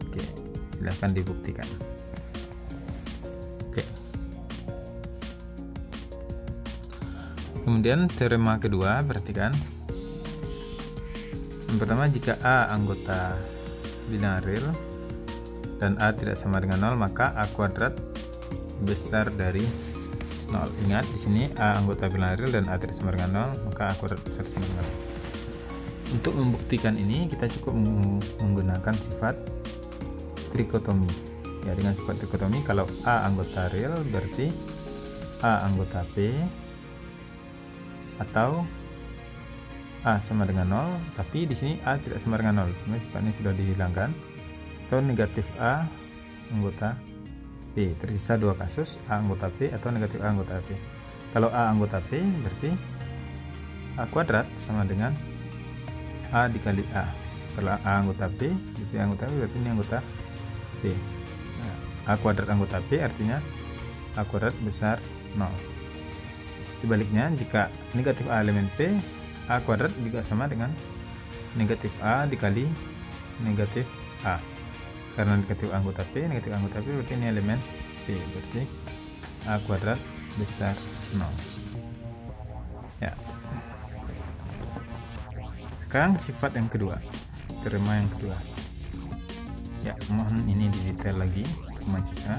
Speaker 1: Oke, silahkan dibuktikan. Oke. Kemudian teorema kedua, perhatikan. Yang pertama, jika A anggota bilangan real dan A tidak sama dengan 0, maka A kuadrat besar dari 0. Ingat di sini A anggota bilangan real dan A tidak sama dengan 0, maka A kuadrat besar sama dengan 0. Untuk membuktikan ini kita cukup menggunakan sifat trikotomi. Ya, dengan sifat trikotomi kalau A anggota real berarti A anggota P
Speaker 2: atau A sama dengan 0, tapi di sini A tidak sama dengan 0, cuma sifatnya sudah dihilangkan, atau negatif A anggota P. Tersisa dua kasus, A anggota P atau negatif A anggota P. Kalau A anggota P berarti A kuadrat sama dengan A dikali A. Kalau A anggota P, itu anggota P, berarti ini anggota P. Nah, A kuadrat anggota P artinya A kuadrat besar 0. Sebaliknya, jika negatif A elemen P, A kuadrat juga sama dengan negatif A dikali negatif A. Karena negatif anggota P berarti ini elemen P, berarti A kuadrat besar 0. Ya. Sekarang sifat yang kedua, teorema yang kedua. Ya, mohon ini didetail lagi untuk mahasiswa.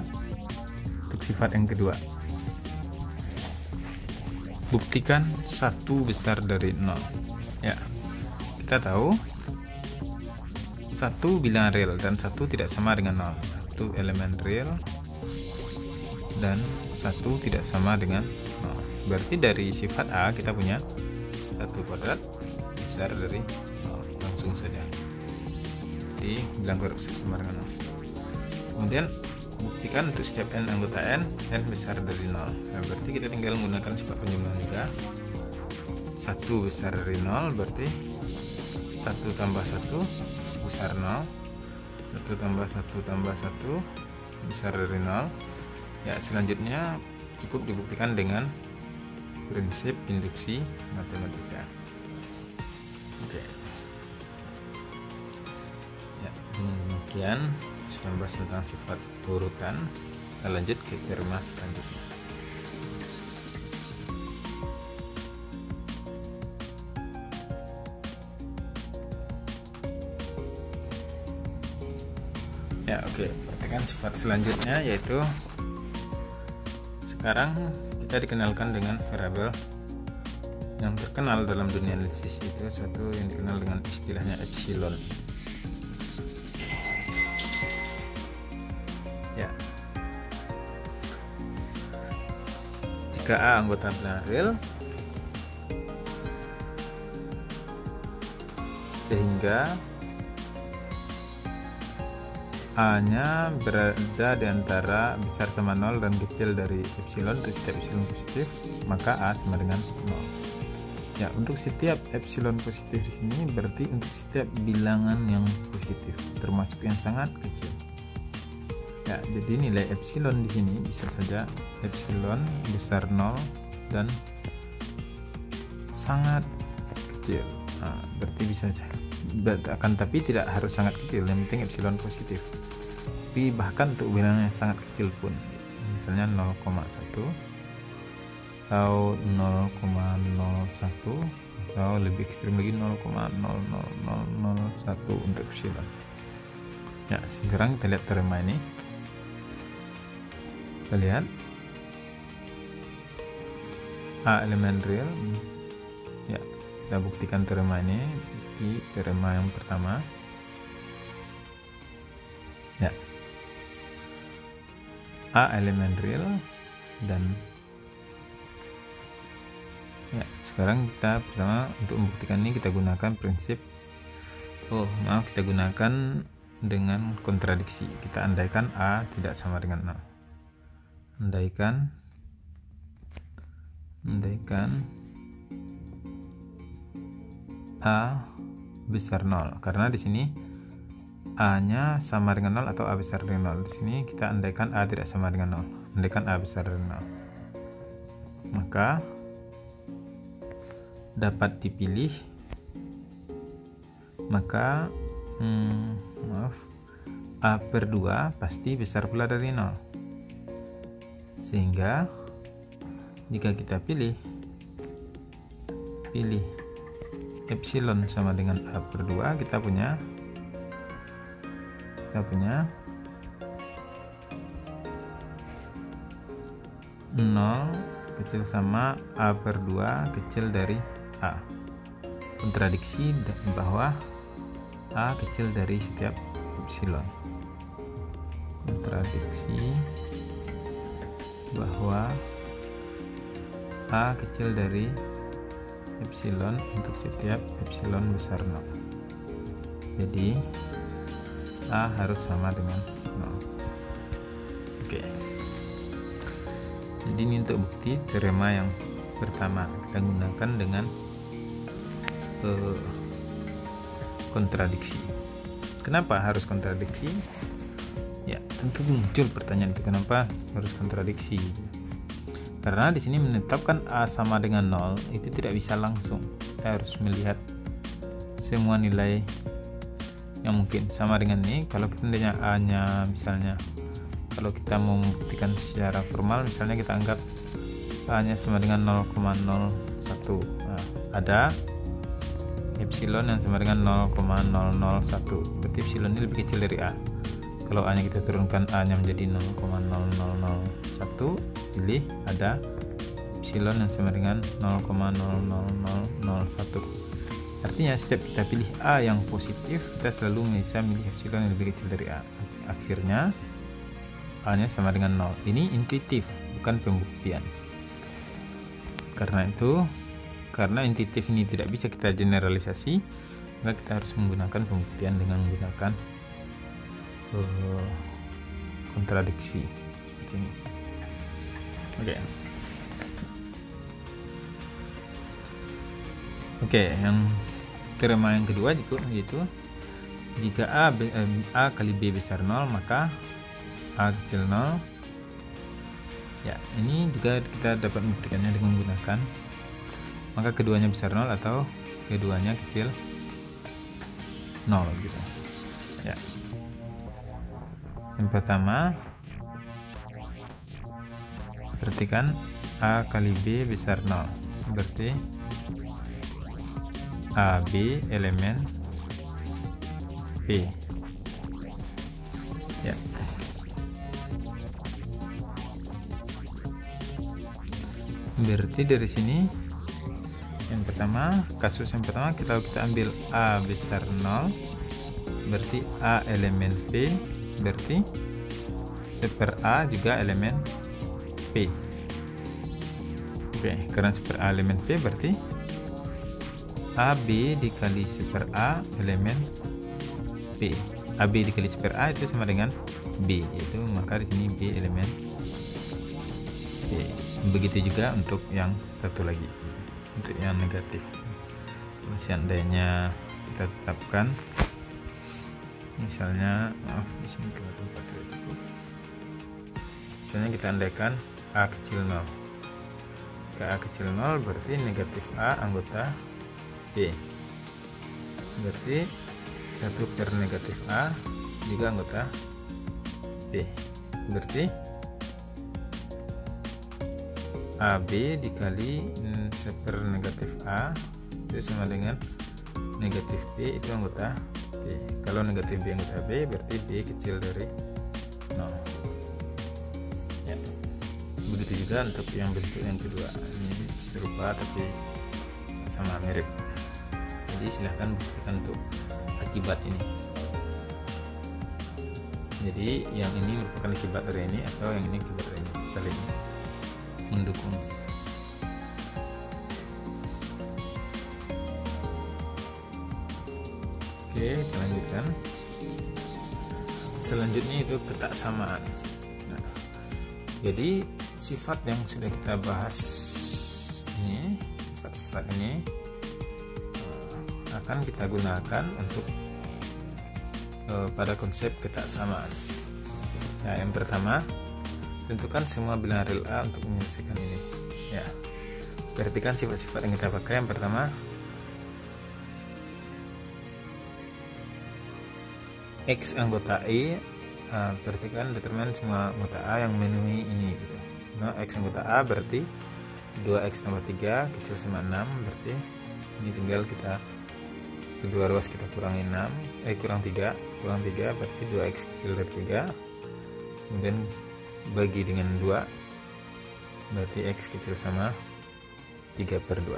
Speaker 2: Untuk sifat yang kedua, buktikan 1 besar dari 0. Ya, kita tahu 1 bilangan real dan 1 tidak sama dengan 0. 1 elemen real dan 1 tidak sama dengan 0. Berarti dari sifat A kita punya 1 kuadrat besar dari 0. Langsung saja. Jadi bilangan kuadrat besar sama dengan 0. Kemudian buktikan untuk setiap n anggota n besar dari 0. Nah, berarti kita tinggal menggunakan sifat penjumlahan juga. 1 besar dari 0 berarti 1 tambah 1 besar 0. 1 tambah 1 tambah 1 besar dari 0. Ya, selanjutnya cukup dibuktikan dengan prinsip induksi matematika. Oke. Ya, demikian sudah membahas tentang sifat urutan. Kita lanjut ke teorema selanjutnya. Ya, oke. Perhatikan sifat selanjutnya, yaitu sekarang kita dikenalkan dengan variabel yang terkenal dalam dunia analisis, itu suatu yang dikenal dengan istilahnya epsilon. Ya, jika A anggota bilangan real, sehingga A-nya berada di antara besar sama 0 dan kecil dari epsilon, untuk setiap epsilon positif, maka A sama dengan 0. Ya, untuk setiap epsilon positif di sini berarti untuk setiap bilangan yang positif, termasuk yang sangat kecil. Ya, jadi nilai epsilon di sini bisa saja epsilon besar 0 dan sangat kecil. Nah, berarti bisa saja. Akan tapi tidak harus sangat kecil, yang penting epsilon positif. Tapi bahkan untuk bilangan yang sangat kecil pun, misalnya 0,1 atau 0,01 atau lebih ekstrim lagi 0,00001 untuk epsilon. Ya, sekarang kita lihat teorema ini. Kita lihat A elemen real. Ya, kita buktikan teorema ini di teorema yang pertama. Ya, A elemen real dan ya, sekarang kita pertama untuk membuktikan ini kita gunakan prinsip kita gunakan dengan kontradiksi. Kita andaikan A tidak sama dengan 0. Andaikan A besar 0, karena di sini A-nya sama dengan 0 atau A besar dengan 0. Di sini kita andaikan A tidak sama dengan 0. Andaikan A besar dari 0. Maka dapat dipilih, maka A per 2 pasti besar pula dari 0. Sehingga jika kita pilih epsilon sama dengan A per 2, kita punya 0 kecil sama A per 2 kecil dari A. Kontradiksi bahwa A kecil dari setiap epsilon. Kontradiksi bahwa A kecil dari epsilon untuk setiap epsilon besar 0. Jadi A harus sama dengan 0. Oke. Jadi ini untuk bukti teorema yang pertama, kita gunakan dengan kontradiksi. Kenapa harus kontradiksi? Ya, tentu muncul pertanyaan itu, kenapa harus kontradiksi? Karena di sini menetapkan A sama dengan 0 itu tidak bisa langsung. Kita harus melihat semua nilai yang mungkin. Sama dengan ini, kalau kita nilainya A nya misalnya, kalau kita mau membuktikan secara formal, misalnya kita anggap A nya sama dengan 0,01. Nah, ada epsilon yang sama dengan 0,001, berarti epsilon ini lebih kecil dari A. Kalau A nya kita turunkan, A nya menjadi 0,0001, pilih ada epsilon yang sama dengan 0,00001. Artinya setiap kita pilih A yang positif, kita selalu bisa milih epsilon yang lebih kecil dari A. Akhirnya A nya sama dengan 0. Ini intuitif, bukan pembuktian. Karena itu, karena intuitif ini tidak bisa kita generalisasi, maka kita harus menggunakan pembuktian dengan menggunakan kontradiksi seperti ini. Oke, yang teorema yang kedua yaitu jika A kali B besar 0, maka A kecil 0. Ya, ini juga kita dapat membuktikannya dengan menggunakan maka keduanya besar 0 atau keduanya kecil 0 gitu. Ya. Yang pertama, perhatikan A kali B besar 0, berarti AB elemen P. Ya. Berarti dari sini yang pertama, kasus yang pertama kita ambil A besar 0, berarti A elemen P, berarti seper A juga elemen P. Oke, karena seper A elemen P berarti AB dikali seper A elemen P. AB dikali seper A itu sama dengan B, itu maka di sini B elemen P. Begitu juga untuk yang satu lagi, untuk yang negatif. Seandainya kita tetapkan, misalnya, maaf di sini kalau tempat tidak cukup. Misalnya kita andaikan A kecil 0. Jika A kecil 0 berarti negatif A anggota B. Berarti 1 per negatif A juga anggota B. Berarti AB dikali seper negatif A itu sama dengan negatif B itu anggota B. Kalau negatif B anggota B berarti B kecil dari 0. Ya. Begitu juga untuk yang bentuk yang kedua, ini serupa tapi sama mirip. Jadi silahkan buktikan untuk akibat ini. Jadi yang ini merupakan akibat dari ini atau yang ini akibat dari ini, saling mendukung. Oke, kita lanjutkan. Selanjutnya itu ketaksamaan. Nah, jadi sifat yang sudah kita bahas ini, sifat-sifat ini akan kita gunakan untuk pada konsep ketaksamaan. Nah, yang pertama, tentukan semua bilangan real A untuk menyelesaikan ini. Ya, perhatikan sifat-sifat yang kita pakai. Yang pertama, X anggota E. Perhatikan determinan semua anggota A yang memenuhi ini gitu. Nah, X anggota A berarti 2X tambah 3 kecil sama 6, berarti ini tinggal kita kedua ruas kita kurangi 6, kurang 3 berarti 2X kecil dari 3, kemudian bagi dengan 2 berarti X kecil sama 3 per 2.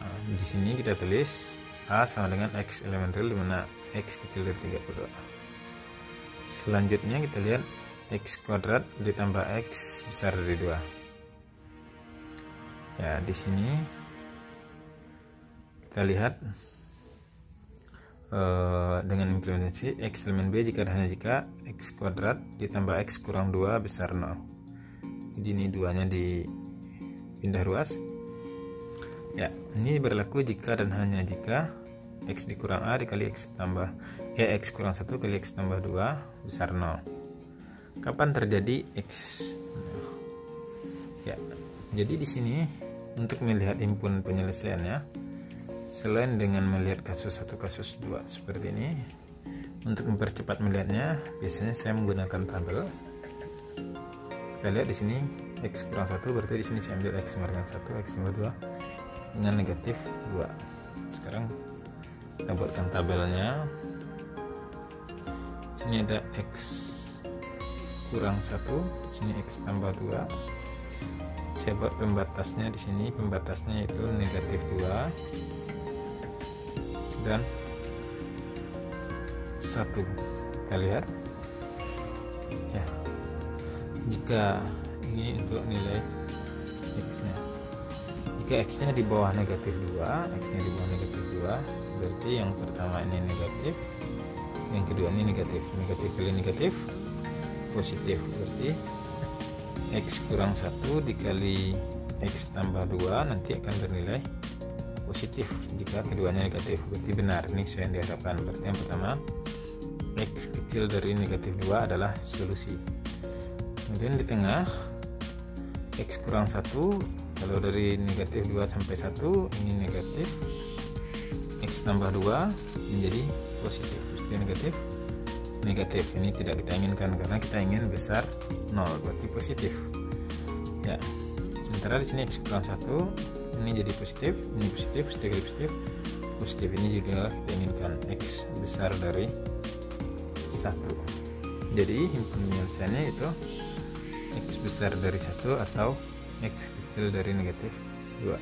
Speaker 2: Nah, di sini kita tulis A sama dengan X elemen real, dimana X kecil dari 3 per 2. Selanjutnya kita lihat X kuadrat ditambah X besar dari 2. Ya, di sini kita lihat dengan implementasi X elemen B jika dan hanya jika X kuadrat ditambah X kurang 2 besar 0. Jadi ini duanya dipindah ruas. Ya, ini berlaku jika dan hanya jika X dikurang A dikali X tambah X kurang 1 kali X tambah 2 besar 0. Kapan terjadi X? Ya, jadi di sini untuk melihat himpun penyelesaiannya, selain dengan melihat kasus 1 kasus 2 seperti ini, untuk mempercepat melihatnya biasanya saya menggunakan tabel. Kita lihat di sini X kurang 1, berarti di sini saya ambil X sama dengan 1, X tambah 2 dengan negatif 2. Sekarang kita buatkan tabelnya. Sini ada X kurang 1, sini X tambah 2. Saya buat pembatasnya di sini, pembatasnya itu negatif 2 dan 1. Kita lihat ya, jika ini untuk nilai X nya, jika X nya di bawah negatif 2, X nya di bawah negatif 2, berarti yang pertama ini negatif, yang kedua ini negatif. Negatif kali negatif positif, berarti X kurang 1 dikali X tambah 2 nanti akan bernilai positif jika keduanya negatif. Berarti benar, ini sesuai yang diharapkan. Berarti yang pertama X kecil dari negatif 2 adalah solusi. Kemudian di tengah X kurang 1, kalau dari negatif 2 sampai 1 ini negatif, X tambah 2 menjadi positif. Positif negatif negatif, ini tidak kita inginkan karena kita ingin besar 0, berarti positif ya. Sementara di sini X kurang 1 ini jadi positif, ini positif, positif kali positif, positif, ini juga kita inginkan X besar dari 1. Jadi himpun penyelesaiannya itu X besar dari 1 atau X kecil dari negatif 2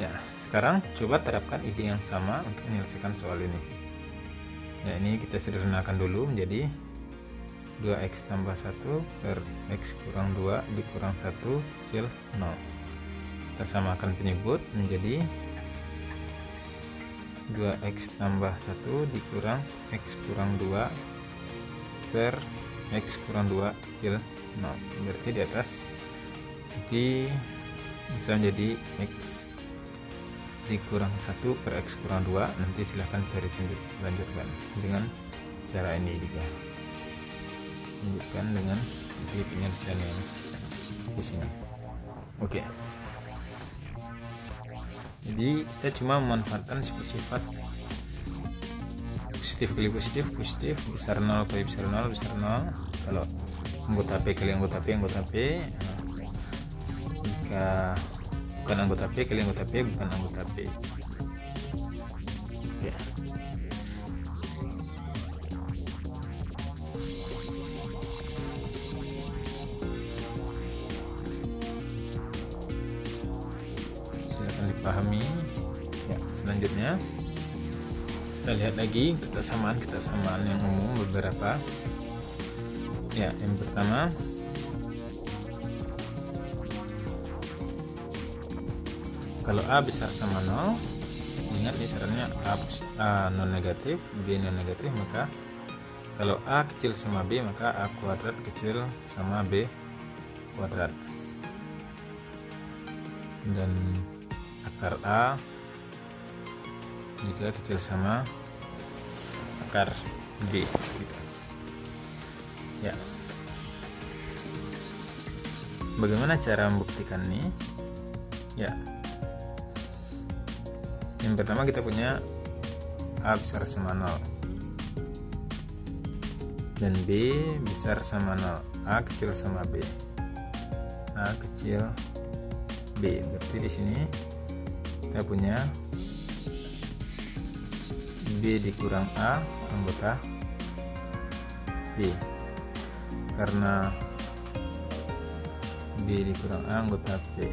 Speaker 2: ya. Sekarang coba terapkan ide yang sama untuk menyelesaikan soal ini ya. Ini kita sederhanakan dulu menjadi 2X tambah 1 per X kurang 2 dikurang 1 kecil 0. Kita samakan penyebut menjadi 2X tambah 1 dikurang X kurang 2 per X kurang 2 kecil 0. Berarti di atas bisa menjadi X dikurang 1 per X kurang 2. Nanti silahkan cari lanjutkan dengan cara ini juga, lanjutkan dengan penyelesaian yang di sini. Oke, jadi kita cuma memanfaatkan sifat-sifat positif kali positif, positif, besar 0 kali besar 0, besar 0. Kalau anggota P kali anggota P, anggota P. Jika bukan anggota P kali anggota P, bukan anggota P. Oke. Silakan dipahami ya. Selanjutnya kita lihat lagi kesamaan yang umum beberapa ya. Yang pertama, kalau A besar sama 0, ingat nih syaratnya A non negatif, B non negatif, maka kalau A kecil sama B maka A kuadrat kecil sama B kuadrat, dan akar A juga kecil sama akar B gitu. Ya, bagaimana cara membuktikan ini ya? Yang pertama kita punya A besar sama 0 dan B besar sama 0, A kecil sama B, A kecil B. Berarti di sini kita punya B dikurang A anggota B, karena B dikurang A anggota B.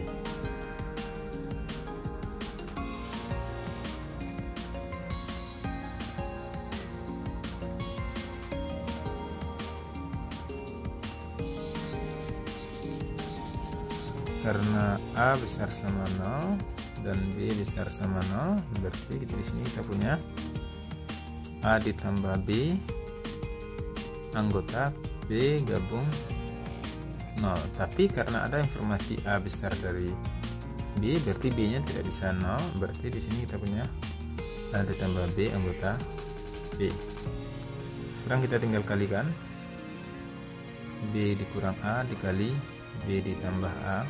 Speaker 2: karena A besar sama 0 dan B besar sama 0, berarti di sini kita punya A ditambah B anggota B gabung 0. Tapi karena ada informasi A besar dari B, berarti B nya tidak bisa 0, berarti di sini kita punya A ditambah B anggota B. Sekarang kita tinggal kalikan B dikurang A dikali B ditambah A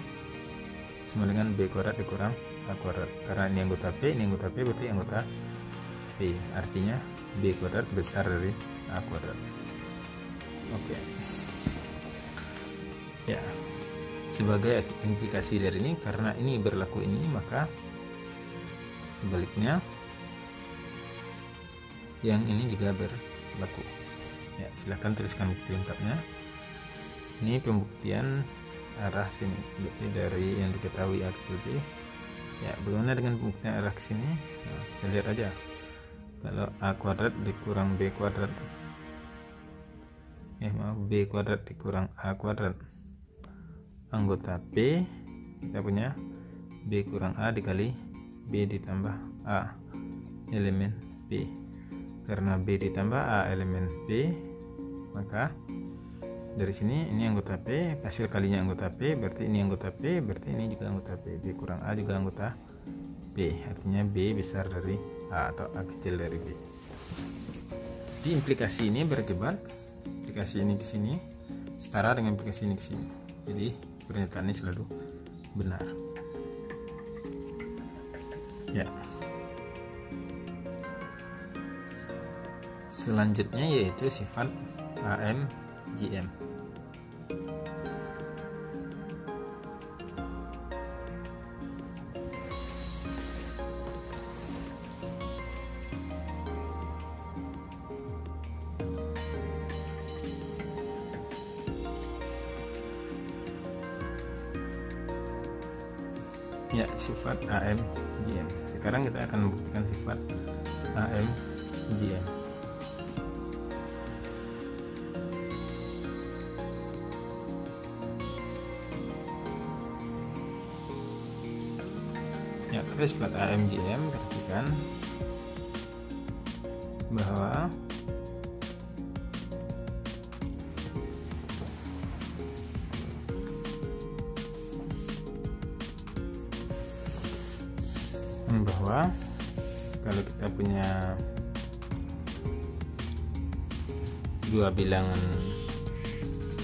Speaker 2: sama dengan B kuadrat dikurang A kuadrat. Karena ini anggota P, ini anggota P, berarti anggota P. Artinya B kuadrat besar dari A kuadrat. Oke. Ya. Sebagai implikasi dari ini, karena ini berlaku ini, maka sebaliknya yang ini juga berlaku. Ya, silahkan tuliskan bukti lengkapnya. Ini pembuktian arah sini, berarti dari yang diketahui A kecil B. Ya, bagaimana dengan pembuktian arah ke sini? Nah, kita lihat aja. Kalau A kuadrat dikurang B kuadrat, B kuadrat dikurang A kuadrat anggota P, kita punya B kurang A dikali B ditambah A elemen P. Karena B ditambah A elemen P, maka dari sini ini anggota P, hasil kalinya anggota P, berarti ini anggota P, berarti ini juga anggota P. B kurang A juga anggota P, artinya B besar dari A atau A kecil dari B. Di implikasi ini berdebat, implikasi ini di sini setara dengan implikasi ini di sini. Jadi pernyataan ini selalu benar. Ya. Selanjutnya yaitu sifat AMGM. Ya, sifat AMGM. Sekarang kita akan membuktikan sifat AMGM. Ya, pada sifat AMGM perhatikan bahwa kalau kita punya dua bilangan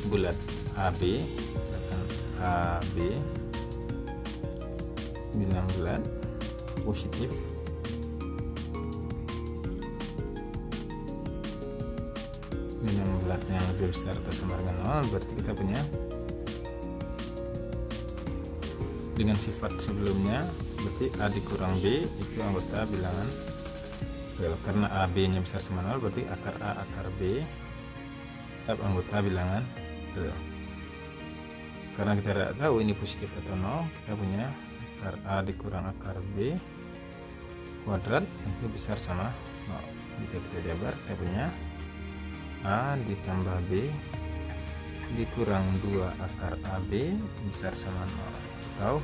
Speaker 2: bulat AB, misalkan AB bilang bulat positif bilang bulatnya lebih besar atau sama dengan 0, berarti kita punya dengan sifat sebelumnya, berarti A dikurang B itu anggota bilangan real. Karena AB nya besar sama 0, berarti akar A akar B tetap anggota bilangan real. Karena kita tidak tahu ini positif atau 0, kita punya akar A dikurang akar B kuadrat itu besar sama 0. Jika kita jabar, kita punya A ditambah B dikurang 2 akar AB besar sama 0, atau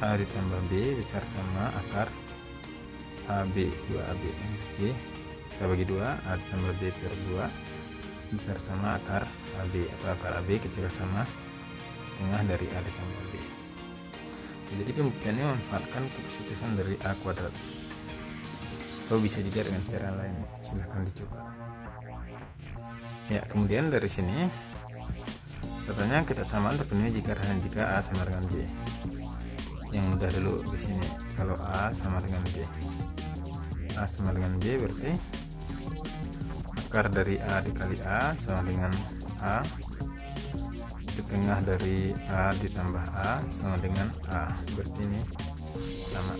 Speaker 2: A ditambah B besar sama akar AB 2AB. Oke, kita bagi 2, A ditambah B per 2 besar sama akar AB, atau akar AB kecil sama setengah dari A ditambah B. Jadi pembuktiannya memanfaatkan kepositifan dari A kuadrat, atau bisa juga dengan cara lain, silahkan dicoba. Ya, kemudian dari sini katanya kesamaan terpenuhi jika A sama dengan B. Yang mudah dulu di sini, kalau A sama dengan B, A sama dengan B berarti akar dari A dikali A sama dengan A, setengah dari A ditambah A sama dengan A, berarti ini sama.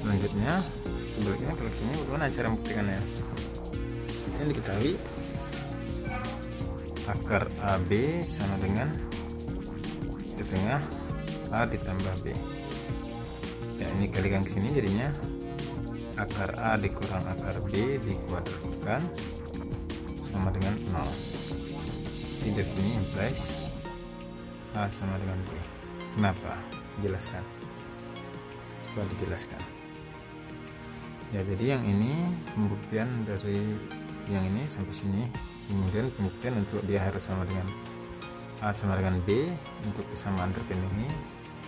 Speaker 2: Selanjutnya sebaliknya kalau sini bagaimana cara membuktikannya? Yang diketahui akar AB sama dengan setengah A ditambah B. Ya, ini kalikan ke sini jadinya akar A dikurang akar B dikuadratkan sama dengan 0. Jadi dari sini implies A sama dengan B. Kenapa? Jelaskan. Coba dijelaskan. Ya, jadi yang ini pembuktian dari yang ini sampai sini. Kemudian pembuktian untuk dia harus sama dengan A sama dengan B untuk kesamaan terpenuhi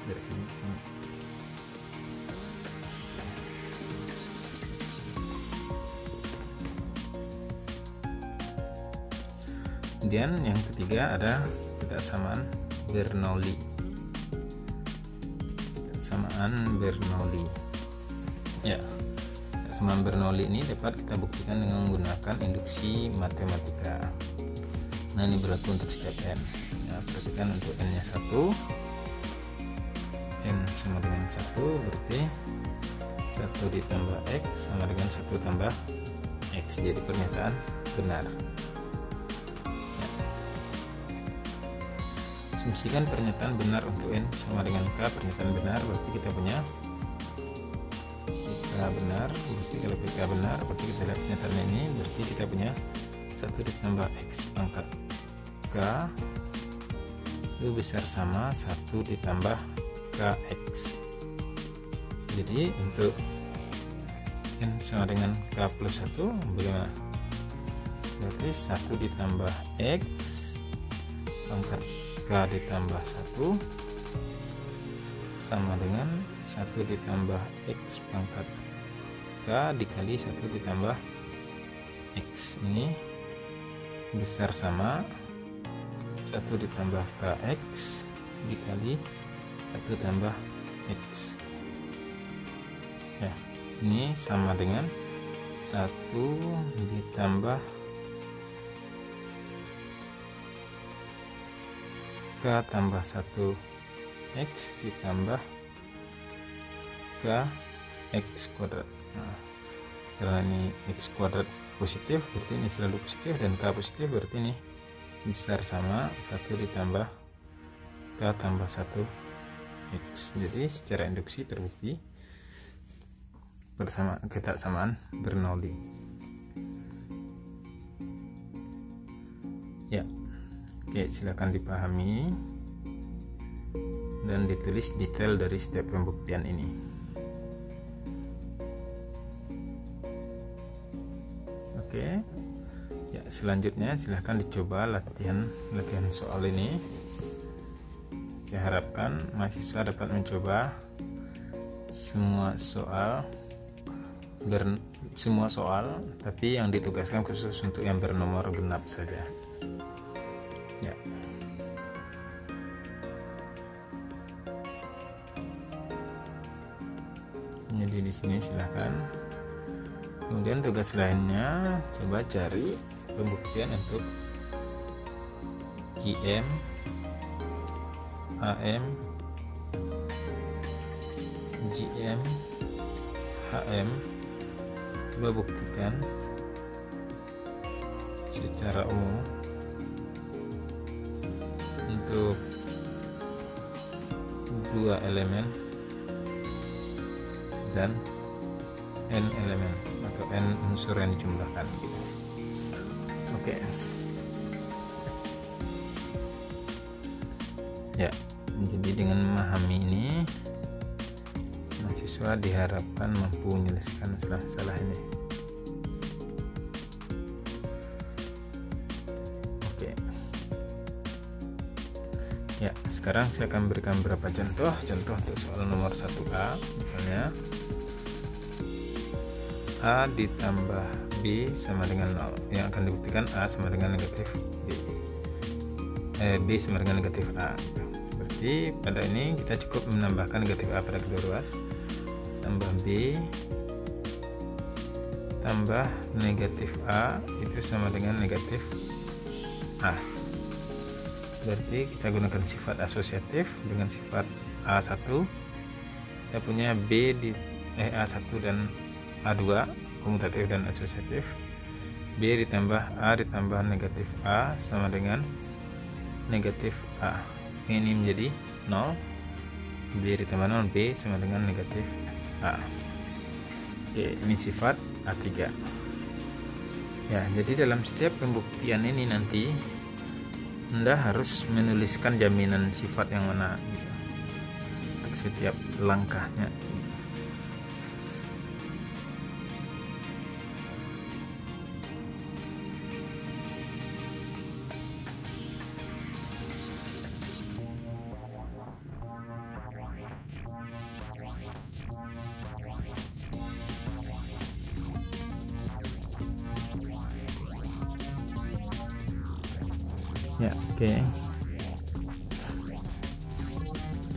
Speaker 2: dari sini ke sini. Kemudian yang ketiga ada ketidaksamaan Bernoulli. Ketidaksamaan Bernoulli. Ya, ketidaksamaan Bernoulli ini dapat kita buktikan dengan menggunakan induksi matematika. Nah, ini berlaku untuk setiap n. Ya, perhatikan untuk n nya 1, n sama dengan 1 berarti 1 ditambah x sama dengan 1 tambah x. Jadi pernyataan benar. Ya. Asumsikan pernyataan benar untuk n sama dengan k. Pernyataan benar berarti kita punya PK benar. Berarti kalau PK benar berarti kita lihat pernyataan ini berarti kita punya 1 ditambah x pangkat k itu besar sama 1 ditambah kx. Jadi untuk n sama dengan k plus 1 bagaimana? Berarti 1 ditambah x pangkat k ditambah 1 sama dengan 1 ditambah x pangkat k dikali 1 ditambah x. Ini besar sama 1 ditambah kx dikali 1 tambah x. Ya, ini sama dengan 1 ditambah k tambah 1 x ditambah k x kuadrat. Nah, karena ini x kuadrat positif berarti ini selalu positif, dan k positif berarti ini besar sama 1 ditambah k tambah 1 x. Jadi secara induksi terbukti bersama ketidaksamaan Bernoulli. Ya, oke, silakan dipahami dan ditulis detail dari setiap pembuktian ini. Oke. Ya, selanjutnya silahkan dicoba latihan soal ini. Saya harapkan mahasiswa dapat mencoba semua soal, tapi yang ditugaskan khusus untuk yang bernomor genap saja. Ya. Jadi di sini silahkan. Kemudian tugas lainnya coba cari pembuktian untuk IM, AM, GM, HM. Coba buktikan secara umum untuk 2 elemen dan n elemen atau n unsur yang dijumlahkan gitu. Oke. Ya, jadi dengan memahami ini mahasiswa diharapkan mampu menyelesaikan masalah ini. Oke. Ya, sekarang saya akan berikan beberapa contoh untuk soal nomor 1A. Misalnya A ditambah B sama dengan 0, yang akan dibuktikan A sama dengan negatif B, B sama dengan negatif A. Berarti pada ini kita cukup menambahkan negatif A pada kedua ruas, tambah B tambah negatif A itu sama dengan negatif A. Berarti kita gunakan sifat asosiatif dengan sifat A1. Kita punya B di A1 dan A2 komutatif dan asosiatif. B ditambah A ditambah negatif A sama dengan negatif A. Ini menjadi 0. B ditambah 0, B sama dengan negatif A. Oke, ini sifat A3. Ya, jadi dalam setiap pembuktian ini nanti Anda harus menuliskan jaminan sifat yang mana gitu.
Speaker 1: setiap langkahnya.
Speaker 2: Ya, oke.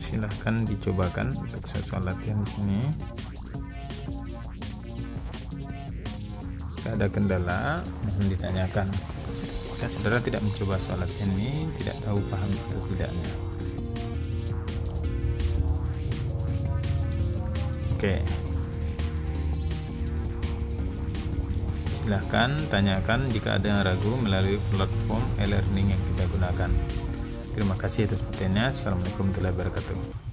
Speaker 2: Silahkan dicobakan untuk soal latihan di sini. Jika ada kendala, mohon ditanyakan. Jika saudara tidak mencoba soal latihan ini, tidak tahu paham atau tidaknya. Oke. Silahkan tanyakan jika ada yang ragu melalui platform e-learning yang kita gunakan. Terima kasih atas perhatiannya. Assalamualaikum warahmatullahi wabarakatuh.